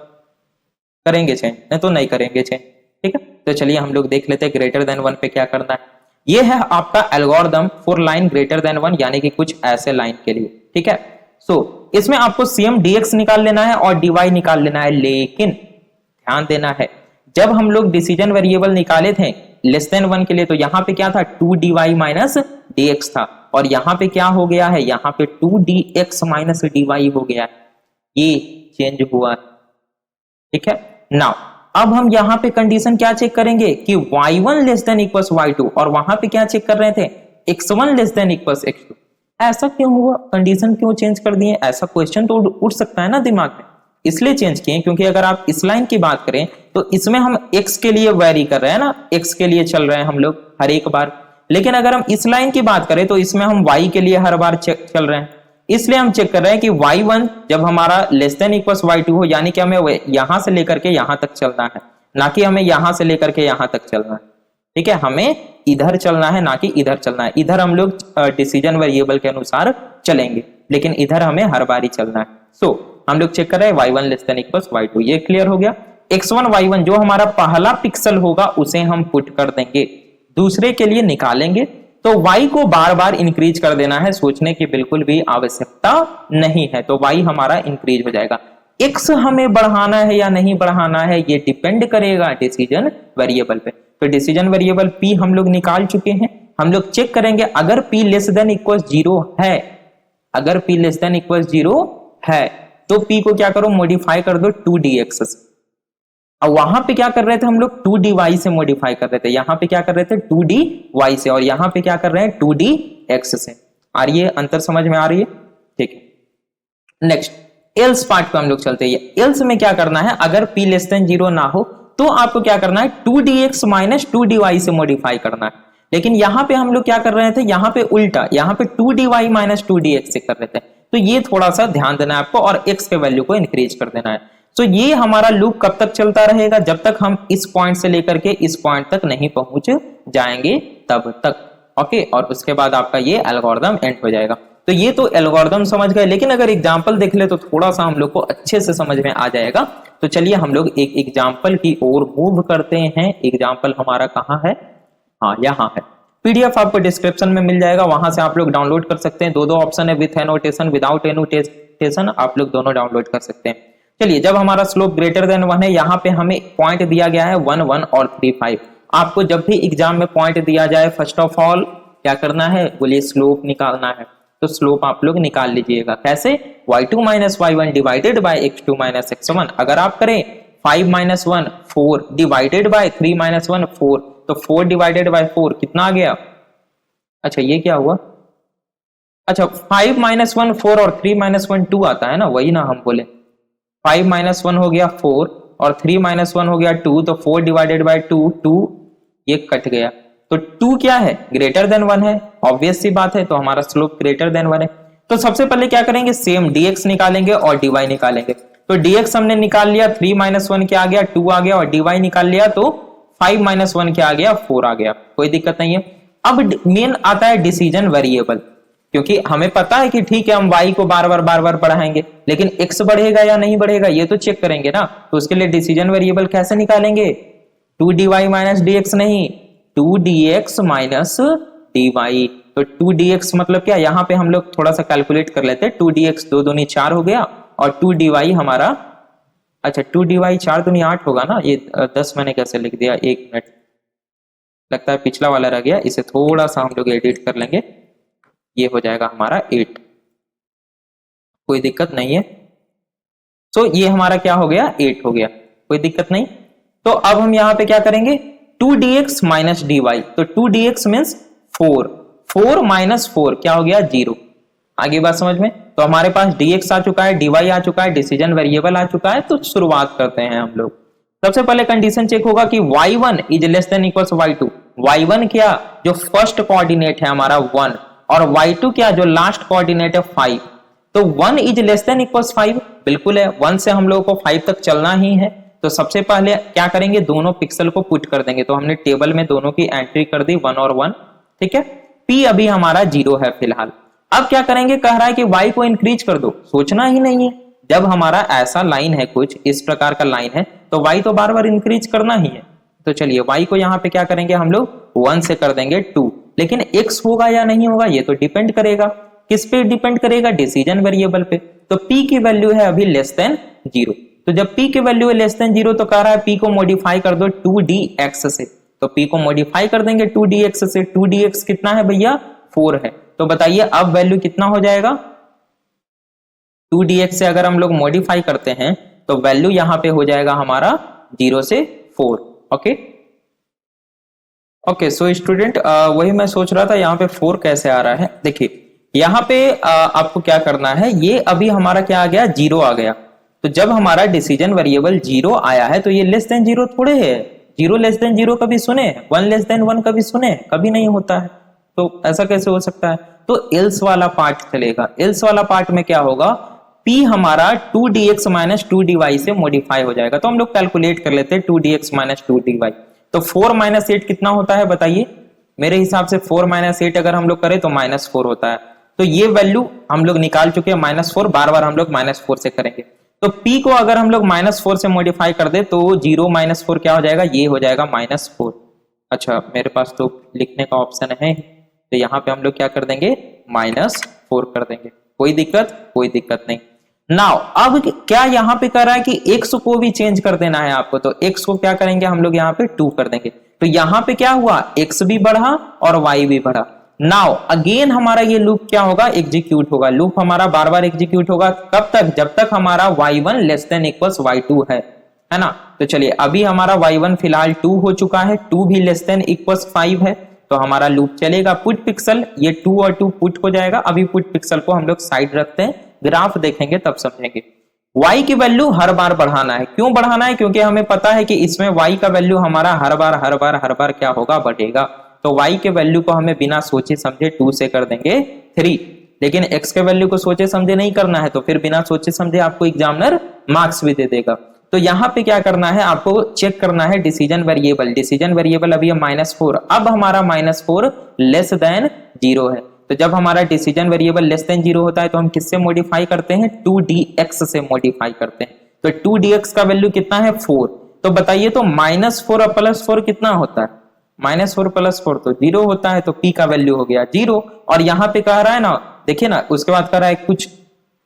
करेंगे चेंज, नहीं तो नहीं करेंगे चेंज। ठीक है, तो चलिए हम लोग देख लेते हैं ग्रेटर देन 1 पे क्या करना है। ये है आपका algorithm for line greater than 1, यानी कि कुछ ऐसे लाइन के लिए। ठीक है, सो इसमें आपको CM dx निकाल लेना है और dy निकाल लेना है। लेकिन ध्यान देना है, जब हम लोग डिसीजन वेरिएबल निकाले थे लेस देन 1 के लिए, तो यहाँ पे क्या था 2dy माइनस dx था, और यहाँ पे क्या हो गया है, यहाँ पे 2dx माइनस dy हो गया है, ये चेंज हुआ है। ठीक है, नाउ अब हम यहाँ पे कंडीशन क्या चेक करेंगे कि y1 less than equals y2, और वहां पे क्या चेक कर रहे थे x1 less than equals x2। ऐसा क्यों हुआ, कंडीशन क्यों चेंज कर दिए, ऐसा क्वेश्चन तो उठ सकता है ना दिमाग में, इसलिए चेंज किए। क्योंकि अगर आप इस लाइन की बात करें तो इसमें हम x के लिए वेरी कर रहे हैं ना, x के लिए चल रहे हैं हम लोग हर एक बार। लेकिन अगर हम इस लाइन की बात करें तो इसमें हम y के लिए हर बार चल रहे हैं, इसलिए हम चेक कर रहे हैं कि y1 जब हमारा लेस देन इक्वल्स y2 हो, यानी कि हमें यहां से लेकर के यहां तक चलना है, ना कि हमें यहां से लेकर के यहां तक चलना है। ठीक है, हमें इधर चलना है ना कि इधर चलना है। इधर हम लोग डिसीजन वेरिएबल के अनुसार चलेंगे, लेकिन इधर हमें हर बार ही चलना है। सो हम लोग चेक कर रहे हैं y1 less than equals y2। ये क्लियर हो गया। x1 y1 जो हमारा पहला पिक्सल होगा उसे हम पुट कर देंगे, दूसरे के लिए निकालेंगे। तो y को बार बार इंक्रीज कर देना है, सोचने की बिल्कुल भी आवश्यकता नहीं है। तो y हमारा इंक्रीज हो जाएगा। x हमें बढ़ाना है या नहीं बढ़ाना है ये डिपेंड करेगा डिसीजन वेरिएबल पे। तो डिसीजन वेरिएबल p हम लोग निकाल चुके हैं। हम लोग चेक करेंगे अगर p लेस देन इक्वल 0 है, अगर p लेस देन इक्वल 0 है तो p को क्या करो, मॉडिफाई कर दो 2dx से। अब वहां पे क्या कर रहे थे हम लोग, 2dy से मॉडिफाई कर रहे थे, यहां पे क्या कर रहे थे 2dy से, और यहां पे क्या कर रहे हैं 2dx से। आ रही है, अंतर समझ में आ रही है? ठीक है। नेक्स्ट एल्स पार्ट पे हम लोग चलते हैं। एल्स में क्या करना है, अगर p लेस देन 0 ना हो तो आपको क्या करना है 2dx माइनस 2dy से मॉडिफाई करना है। लेकिन यहां पे हम लोग क्या कर रहे थे, यहां पे उल्टा, यहां पे 2dy माइनस 2dx से कर रहे थे। तो ये थोड़ा सा ध्यान देना है आपको, और x के वैल्यू को इंक्रीज कर देना है। तो ये हमारा लूप कब तक चलता रहेगा, जब तक हम इस पॉइंट से लेकर के इस पॉइंट तक नहीं पहुंच जाएंगे तब तक। ओके, और उसके बाद आपका ये एल्गोरिथम एंड हो जाएगा। तो ये तो एल्गोरिथम समझ गए, लेकिन अगर एग्जांपल देख ले तो थोड़ा सा हम लोग को अच्छे से समझ में आ जाएगा। तो चलिए हम लोग एक एग्जाम्पल की ओर मूव करते हैं। एग्जाम्पल हमारा कहाँ है, हाँ यहाँ है। पीडीएफ आपको डिस्क्रिप्शन में मिल जाएगा, वहां से आप लोग डाउनलोड कर सकते हैं। दो ऑप्शन है, विथ एनोटेशन, विदाउट एनोटेशन, आप लोग दोनों डाउनलोड कर सकते हैं। चलिए, जब हमारा स्लोप ग्रेटर देन 1 है, यहाँ पे हमें पॉइंट दिया गया है 1 1 और 3 5। आपको जब भी एग्जाम में पॉइंट दिया जाए फर्स्ट ऑफ ऑल क्या करना है, बोलिए स्लोप निकालना है। तो स्लोप आप लोग निकाल लीजिएगा, कैसे, y2 minus y1 divided by x2 minus x1। अगर आप करें 5 माइनस 1 4 डिवाइडेड बाय 3 माइनस 1 4, तो 4 डिवाइडेड बाय 4 कितना आ गया, अच्छा ये क्या हुआ, अच्छा 5 माइनस 1 4 और 3 माइनस 1 2 आता है ना, वही ना हम बोले। 5 माइनस 1 हो गया 4 और 3 माइनस 1 हो गया 2, तो 4 डिवाइडेड बाय 2 2, ये कट गया। तो 2 क्या है, ग्रेटर देन 1 है, ऑब्वियस सी बात है। तो हमारा स्लोप ग्रेटर देन 1 है। तो सबसे पहले क्या करेंगे, सेम dx निकालेंगे और dy निकालेंगे। तो dx हमने निकाल लिया, 3 माइनस 1 क्या आ गया 2 आ गया, और dy निकाल लिया तो 5 माइनस 1 क्या आ गया 4 आ गया, कोई दिक्कत नहीं है। अब मेन आता है डिसीजन वेरिएबल, क्योंकि हमें पता है कि ठीक है हम y को बार बार बढ़ाएंगे, लेकिन x बढ़ेगा या नहीं बढ़ेगा ये तो चेक करेंगे ना। तो उसके लिए डिसीजन वेरिएबल कैसे निकालेंगे, 2dy माइनस dx नहीं, 2dx माइनस dy। तो 2dx मतलब क्या, यहाँ पे हम लोग थोड़ा सा कैलकुलेट कर लेते हैं। 2dx 2 दूनी 4 हो गया, और 2dy हमारा, अच्छा 2dy 4 दूनी 8 होगा ना, ये 10 मैंने कैसे लिख दिया, 1 मिनट, लगता है पिछला वाला रह गया, इसे थोड़ा सा हम लोग एडिट कर लेंगे, ये हो जाएगा हमारा 8, कोई दिक्कत नहीं है। तो ये हमारा क्या हो गया 8 हो गया, कोई दिक्कत नहीं। तो अब हम यहाँ पे क्या करेंगे 2dx माइनस dy, तो 2dx मीन्स 4, 4 माइनस 4 क्या हो गया 0। आगे बात समझ में। तो हमारे पास dx आ चुका है, dy आ चुका है, डिसीजन वेरिएबल आ चुका है। तो शुरुआत करते हैं हम लोग। सबसे पहले कंडीशन चेक होगा कि y1 is less than equals y2। y1 क्या, जो फर्स्ट कोऑर्डिनेट है हमारा 1, और y2 क्या, जो लास्ट कोऑर्डिनेट है 5। तो 1 इज लेस देन इक्वल्स 5, बिल्कुल है, 1 से हम लोगों को 5 तक चलना ही है। तो सबसे पहले क्या करेंगे, दोनों पिक्सल को पुट कर देंगे। तो हमने टेबल में दोनों की एंट्री कर दी 1 और 1, ठीक है। p अभी हमारा 0 है फिलहाल। अब क्या करेंगे, कह रहा है कि y को इंक्रीज कर दो, सोचना ही नहीं है। जब हमारा ऐसा लाइन है, कुछ इस प्रकार का लाइन है, तो y तो बार बार इंक्रीज करना ही है। तो चलिए y को यहाँ पे क्या करेंगे हम लोग 1 से कर देंगे 2, लेकिन x होगा या नहीं होगा ये तो डिपेंड करेगा, किस पे डिपेंड करेगा, डिसीजन वेरिएबल पे। तो p की वैल्यू है अभी लेस देन 0। तो जब p की वैल्यू है लेस देन 0 तो कह रहा है p को मॉडिफाई कर दो 2dx से। तो p को मॉडिफाई कर देंगे 2dx से। 2dx कितना है भैया 4 है। तो बताइए अब वैल्यू कितना हो जाएगा, 2dx से अगर हम लोग मॉडिफाई करते हैं तो वैल्यू यहां पे हो जाएगा हमारा 0 से 4। ओके सो स्टूडेंट, वही मैं सोच रहा था यहाँ पे 4 कैसे आ रहा है। देखिए यहाँ पे आपको क्या करना है, ये अभी हमारा क्या आ गया 0 आ गया। तो जब हमारा डिसीजन वेरिएबल 0 आया है तो ये लेस देन 0 थोड़े है। 0 लेस देन 0 कभी सुने, 1 लेस देन 1 कभी सुने, कभी नहीं होता है। तो ऐसा कैसे हो सकता है। तो एल्स वाला पार्ट चलेगा। एल्स वाला पार्ट में क्या होगा, p हमारा 2dx माइनस 2dy से मॉडिफाई हो जाएगा। तो हम लोग कैलकुलेट कर लेते हैं 2dx माइनस 2dy। तो 4 माइनस 8 कितना होता है बताइए, मेरे हिसाब से 4 माइनस 8 अगर हम लोग करें तो -4 होता है। तो ये वैल्यू हम लोग निकाल चुके हैं -4, बार बार हम लोग -4 से करेंगे। तो p को अगर हम लोग -4 से मॉडिफाई कर दे तो 0 -4 क्या हो जाएगा, ये हो जाएगा -4। अच्छा मेरे पास तो लिखने का ऑप्शन है, तो यहाँ पे हम लोग क्या कर देंगे, -4 कर देंगे। कोई दिक्कत नहीं। नाउ अब क्या यहाँ पे कर रहा है कि x को भी चेंज कर देना है आपको, तो x को क्या करेंगे हम लोग यहाँ पे 2 कर देंगे। तो यहाँ पे क्या हुआ, x भी बढ़ा और y भी बढ़ा। नाउ अगेन हमारा ये लूप क्या होगा, एग्जीक्यूट होगा। लूप हमारा बार बार एग्जीक्यूट होगा, कब तक, जब तक हमारा y1 less than equals y2 है ना। तो चलिए अभी हमारा y1 फिलहाल 2 हो चुका है, 2 भी लेस देन इक्वल्स 5 है, तो हमारा लूप चलेगा। पुट पिक्सल, ये 2 और 2 पुट हो जाएगा। अभी पुट पिक्सल को हम लोग साइड रखते हैं, ग्राफ देखेंगे तब समझेंगे। y की वैल्यू हर बार बढ़ाना है। क्यों बढ़ाना है, क्योंकि हमें पता है कि इसमें y का वैल्यू हमारा हर बार क्या होगा, बढ़ेगा। तो y के वैल्यू को हमें बिना सोचे समझे 2 से कर देंगे 3, लेकिन x के वैल्यू को सोचे समझे नहीं करना है, तो फिर बिना सोचे समझे आपको एग्जामिनर मार्क्स भी दे देगा। तो यहाँ पे क्या करना है, आपको चेक करना है डिसीजन वेरिएबल अभी है -4। अब हमारा -4 लेस देन 0 है, तो जब हमारा डिसीजन वेरिएबल लेस देन 0 होता है तो हम किससे मॉडिफाई करते हैं, 2dx से मॉडिफाई करते हैं। तो 2dx का वैल्यू कितना है, 4। तो बताइए तो -4 और +4 कितना होता है, -4 + 4 तो 0 होता है, तो p का वैल्यू हो गया 0। और यहाँ पे कह रहा है ना, देखिए ना, उसके बाद कह रहा है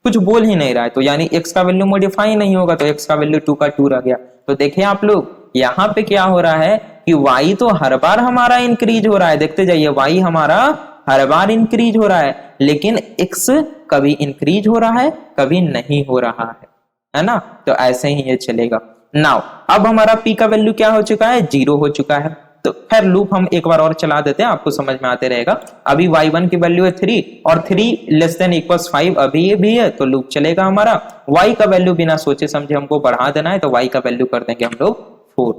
कुछ बोल ही नहीं रहा है, तो यानी x का वैल्यू मॉडिफाई नहीं होगा, तो x का वैल्यू 2 का 2 रह गया। तो देखिए आप लोग यहाँ पे क्या हो रहा है कि y तो हर बार हमारा इंक्रीज हो रहा है, देखते जाइए y हमारा हर बार इंक्रीज हो रहा है, लेकिन x कभी इंक्रीज हो रहा है कभी नहीं हो रहा है ना। तो ऐसे ही ये चलेगा। नाउ अब हमारा p का वैल्यू क्या हो चुका है, 0 हो चुका है। तो खैर लूप हम एक बार और चला देते हैं, आपको समझ में आते रहेगा। अभी y1 की वैल्यू है 3 और 3 लेस देन इक्वल्स 5 अभी ये भी है, तो लूप चलेगा हमारा। y का वैल्यू बिना सोचे समझे हमको बढ़ा देना है, तो y का वैल्यू कर देंगे हम लोग 4।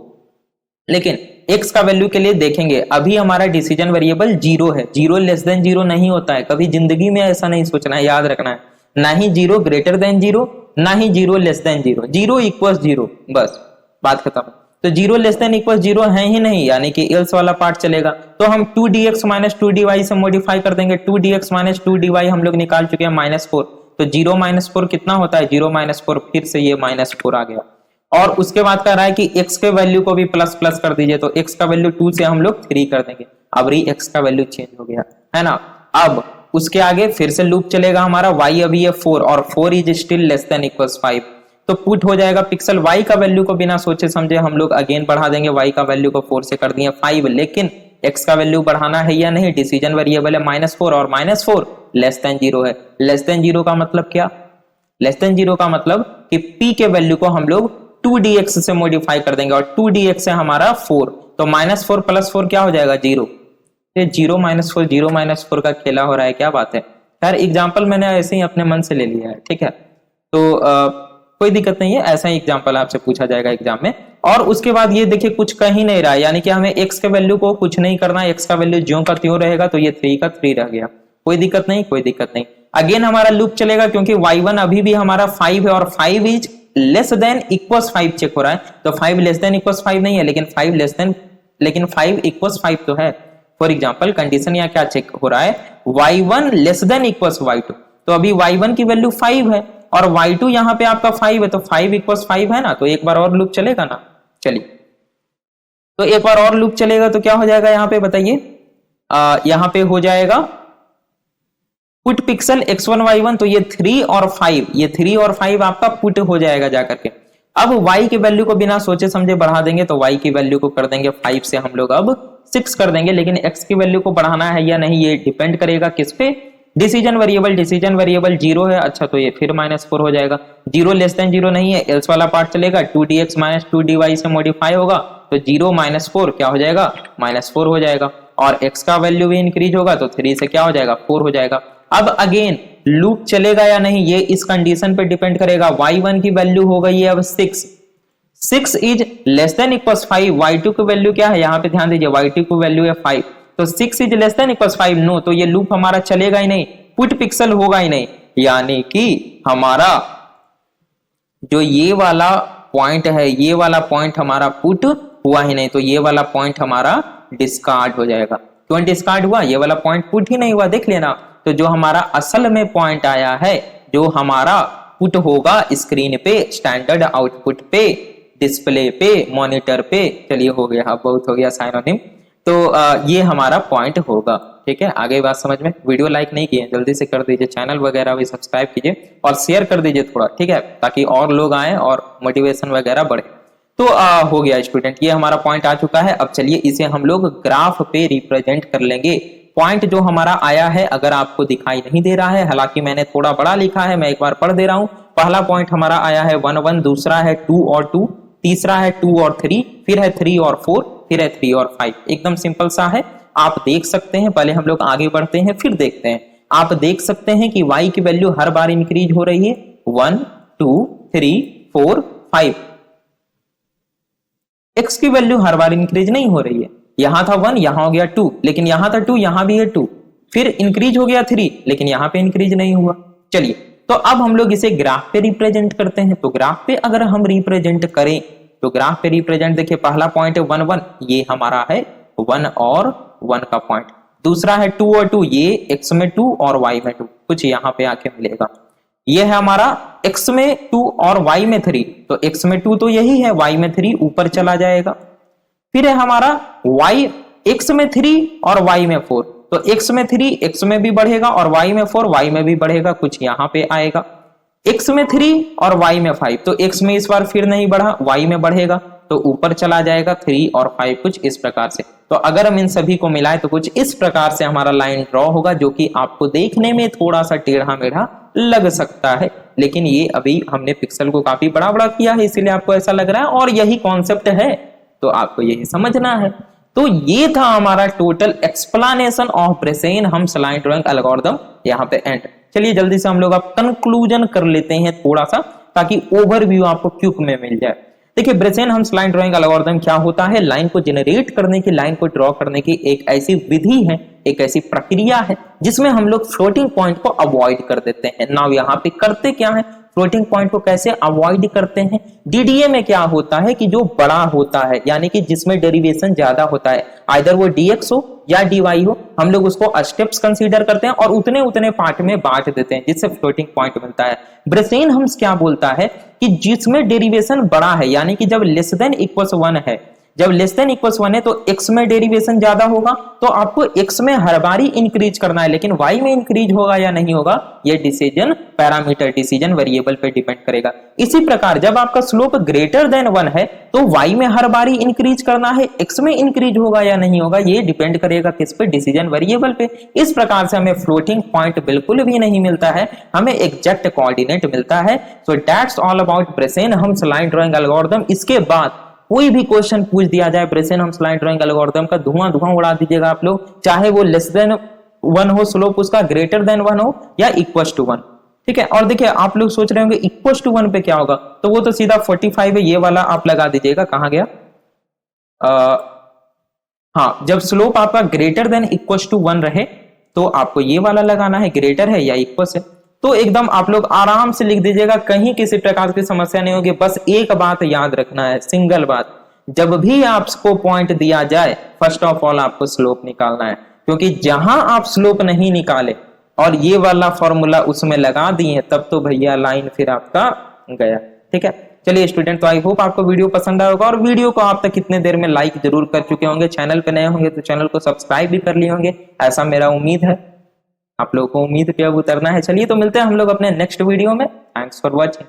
लेकिन x का वैल्यू के लिए देखेंगे, अभी हमारा डिसीजन वेरिएबल 0 है। 0 लेस देन 0 नहीं होता है, कभी जिंदगी में ऐसा नहीं सोचना है, याद रखना है। ना ही 0 ग्रेटर देन 0, ना ही 0 लेस देन 0, 0 इक्वल्स 0, बस बात खत्म। तो 0 लेस देन इक्वल 0 है ही नहीं, यानी कि एल्स वाला पार्ट चलेगा। तो हम 2dx - 2dy से मॉडिफाई कर देंगे। 2dx - 2dy हम लोग निकाल चुके हैं -4, तो 0 - 4 कितना होता है, 0 - 4 फिर से ये -4 आ गया। और उसके बाद कह रहा है कि x के वैल्यू को भी प्लस प्लस कर दीजिए, तो x का वैल्यू 2 से हम लोग 3 कर देंगे। अब x का वैल्यू चेंज हो गया है ना। अब उसके आगे फिर से लूप चलेगा हमारा, y अभी है 4 और 4 is still less than equals 5, तो पुट हो जाएगा पिक्सल। y का वैल्यू को बिना सोचे समझे हम लोग अगेन बढ़ा देंगे, y का वैल्यू को 4 से कर दिए 5, लेकिन x का वैल्यू बढ़ाना है या नहीं, डिसीजन वेरिएबल है -4 और -4 लेस देन 0 है। लेस देन 0 का मतलब क्या, लेस देन 0 का मतलब कि p के वैल्यू को हम लोग 2dx से मॉडिफाई कर देंगे, और 2dx है हमारा 4, तो -4 + 4 क्या हो जाएगा, 0। ये 0 - 4 0 - 4 का खेला हो रहा है, क्या बात है। खैर एग्जाम्पल मैंने ऐसे ही अपने मन से ले लिया है, ठीक है। तो कोई दिक्कत नहीं है, ऐसा ही एग्जाम्पल आपसे पूछा जाएगा एग्जाम में। और उसके बाद ये देखिए कुछ कह ही नहीं रहा है, यानी कि हमें x के वैल्यू को कुछ नहीं करना है, x का वैल्यू ज्यों का त्यों रहेगा, तो ये 3 का 3 रह गया। कोई दिक्कत नहीं। अगेन हमारा लूप चलेगा, क्योंकि y1 अभी भी हमारा 5 है और 5 is less than equals 5 check हो रहा है, तो 5 लेस देन इक्वल्स 5 नहीं है, लेकिन 5 इक्वल्स 5 तो है। फॉर एग्जाम्पल कंडीशन यहाँ क्या चेक हो रहा है, y1 less than equals y2, तो अभी y1 की वैल्यू 5 है और y2 यहाँ पे आपका 5 है, तो 5 इक्वल्स 5 है ना। तो एक बार और लूप चलेगा ना, चलिए तो एक बार और लूप चलेगा तो क्या हो जाएगा यहाँ पे बताइए, यहाँ पे हो जाएगा पुट पिक्सल x1 y1, तो ये 3 और 5, ये 3 और 5 आपका पुट हो जाएगा जाकर के। अब y की वैल्यू को बिना सोचे समझे बढ़ा देंगे, तो y की वैल्यू को कर देंगे 5 से हम लोग अब 6 कर देंगे, लेकिन x की वैल्यू को बढ़ाना है या नहीं ये डिपेंड करेगा किस पे, डिसीजन वेरिएबल 0 है। अच्छा तो ये फिर -4 हो जाएगा, 0 लेस देन 0 नहीं है, एल्स वाला पार्ट चलेगा, 2dx - 2dy से मॉडिफाई होगा, तो 0 - 4 क्या हो जाएगा, -4 हो जाएगा। और x का वैल्यू भी इंक्रीज होगा, तो 3 से क्या हो जाएगा, 4 हो जाएगा। अब अगेन लूप चलेगा या नहीं ये इस कंडीशन पे डिपेंड करेगा। y1 की वैल्यू हो गई है अब 6 is less than equals 5, y2 की वैल्यू क्या है, यहाँ पे ध्यान दीजिए, y2 की वैल्यू है 5, तो 6 is less than equals 5, no, तो ये लूप हमारा चलेगा ही नहीं, पुट पिक्सल होगा ही नहीं, यानी कि हमारा जो ये वाला पॉइंट है, ये वाला पॉइंट हमारा पुट हुआ ही नहीं, तो ये वाला पॉइंट हमारा डिस्कार्ड हो जाएगा। क्यों डिस्कार्ड हुआ, ये वाला पॉइंट पुट ही नहीं हुआ, देख लेना। तो जो हमारा असल में पॉइंट आया है, जो हमारा पुट होगा स्क्रीन पे, स्टैंडर्ड आउटपुट पे, डिस्प्ले पे, मॉनिटर पे। चलिए हो गया, अब बहुत हो गया साइनोनिम। तो ये हमारा पॉइंट होगा। ठीक है, आगे बात समझ में। वीडियो लाइक नहीं किए जल्दी से कर दीजिए, चैनल वगैरह भी सब्सक्राइब कीजिए और शेयर कर दीजिए थोड़ा, ठीक है, ताकि और लोग आए और मोटिवेशन वगैरह बढ़े। तो हो गया स्टूडेंट, ये हमारा पॉइंट आ चुका है। अब चलिए इसे हम लोग ग्राफ पे रिप्रेजेंट कर लेंगे। पॉइंट जो हमारा आया है, अगर आपको दिखाई नहीं दे रहा है, हालांकि मैंने थोड़ा बड़ा लिखा है, मैं एक बार पढ़ दे रहा हूं। पहला पॉइंट हमारा आया है 1 1, दूसरा है 2 और 2, तीसरा है 2 और 3, फिर है 3 और 4, फिर है 3 और 5। एकदम सिंपल सा है, आप देख सकते हैं। पहले हम लोग आगे बढ़ते हैं फिर देखते हैं। आप देख सकते हैं कि y की वैल्यू हर बार इंक्रीज हो रही है, 1 2 3 4 5। x की वैल्यू हर बार इंक्रीज नहीं हो रही है। यहां था 1, यहां हो गया 2, लेकिन यहां था 2, यहां भी है 2, फिर इंक्रीज हो गया 3, लेकिन यहां पे इंक्रीज नहीं हुआ। चलिए, तो अब हम लोग इसे ग्राफ पे रिप्रेजेंट करते हैं। तो ग्राफ पे अगर हम रिप्रेजेंट करें, तो ग्राफ पे रिप्रेजेंट देखिए, पहला पॉइंट है 1 1, ये हमारा है 1 और 1 का पॉइंट। दूसरा है 2 और 2, ये x में 2 और y में 2, कुछ यहां पे आके मिलेगा। ये है हमारा x में 2 और y में 3, तो x में 2 तो यही है, y में 3 ऊपर चला जाएगा। फिर है हमारा y, x में 3 और y में 4, तो x में 3 x में भी बढ़ेगा और y में 4 y में भी बढ़ेगा, कुछ यहां पे आएगा। x में 3 और y में 5, तो x में इस बार फिर नहीं बढ़ा, y में बढ़ेगा, तो ऊपर चला जाएगा 3 और 5, कुछ इस प्रकार से। तो अगर हम इन सभी को मिलाएं तो कुछ इस प्रकार से हमारा लाइन ड्रॉ होगा, जो कि आपको देखने में थोड़ा सा टेढ़ा मेढ़ा लग सकता है, लेकिन ये अभी हमने पिक्सल को काफी बड़ा बड़ा किया है, इसीलिए आपको ऐसा लग रहा है, और यही कॉन्सेप्ट है, तो आपको यही समझना है। तो ये था हमारा total explanation of Bresenham's line drawing algorithm, यहाँ पे एंड। चलिए जल्दी से हम लोग अब कंक्लूजन कर लेते हैं थोड़ा सा, ताकि ओवरव्यू आपको क्विक में मिल जाए। देखिए, ब्रेसेनहम्स लाइन ड्राइंग एल्गोरिथम क्या होता है? लाइन को जनरेट करने की, लाइन को ड्रॉ करने की एक ऐसी विधि है, एक ऐसी प्रक्रिया है, जिसमें हम लोग फ्लोटिंग पॉइंट को अवॉइड कर देते हैं। नाउ यहाँ पे करते क्या है, फ्लोटिंग पॉइंट को कैसे अवॉइड करते हैं? डीडीए में क्या होता है कि जो बड़ा होता है, यानी कि जिसमें डेरिवेशन ज्यादा होता है, आइदर वो डीएक्स हो या डीवाई हो, हम लोग उसको स्टेप्स कंसीडर करते हैं और उतने उतने पार्ट में बांट देते हैं, जिससे फ्लोटिंग पॉइंट मिलता है। ब्रेसेनहम्स क्या बोलता है कि जिसमें डेरिवेशन बड़ा है, यानी कि जब लेस देन इक्वल्स 1 है, जब लेस देन इक्वल्स 1 है तो x में डेरिवेशन ज्यादा होगा, तो आपको x में हर बारी इंक्रीज करना है, लेकिन y में इंक्रीज होगा या नहीं होगा, ये डिसीजन पैरामीटर, डिसीजन वेरिएबल पे डिपेंड करेगा। इसी प्रकार जब आपका स्लोप ग्रेटर देन 1 है तो y में हर बारी इंक्रीज करना है, x में इंक्रीज होगा या नहीं होगा, ये डिपेंड करेगा किस पे, डिसीजन वेरिएबल पे। इस प्रकार से हमें फ्लोटिंग पॉइंट बिल्कुल भी नहीं मिलता है, हमें एग्जैक्ट कोऑर्डिनेट मिलता है। So that's all about Bresenham's line drawing algorithm. इसके बाद कोई भी क्वेश्चन पूछ दिया जाए ब्रेसेनहम्स लाइन ड्राइंग एल्गोरिथम का, धुआं धुआं उड़ा दीजिएगा आप लोग, चाहे वो लेस देन 1 हो स्लोप उसका, ग्रेटर देन 1 हो या इक्वल टू 1। ठीक है, और देखिए आप लोग सोच रहे होंगे इक्वल टू 1 पे क्या होगा, तो वो तो सीधा 45 है, ये वाला आप लगा दीजिएगा। कहां गया? हाँ, जब स्लोप आपका ग्रेटर देन इक्वल टू 1 रहे तो आपको ये वाला लगाना है, ग्रेटर है या इक्वल है, तो एकदम आप लोग आराम से लिख दीजिएगा, कहीं किसी प्रकार की समस्या नहीं होगी। बस एक बात याद रखना है, सिंगल बात, जब भी आपको पॉइंट दिया जाए फर्स्ट ऑफ ऑल आपको स्लोप निकालना है, क्योंकि जहां आप स्लोप नहीं निकाले और ये वाला फॉर्मूला उसमें लगा दिए, तब तो भैया लाइन फिर आपका गया। ठीक है, चलिए स्टूडेंट, तो आई होप आपको वीडियो पसंद आएगा, और वीडियो को आप तक कितने देर में लाइक जरूर कर चुके होंगे। चैनल पे नए होंगे तो चैनल को सब्सक्राइब भी कर लिए होंगे, ऐसा मेरा उम्मीद है। आप लोगों को उम्मीद पे अब उतरना है। चलिए तो मिलते हैं हम लोग अपने नेक्स्ट वीडियो में। Thanks for watching.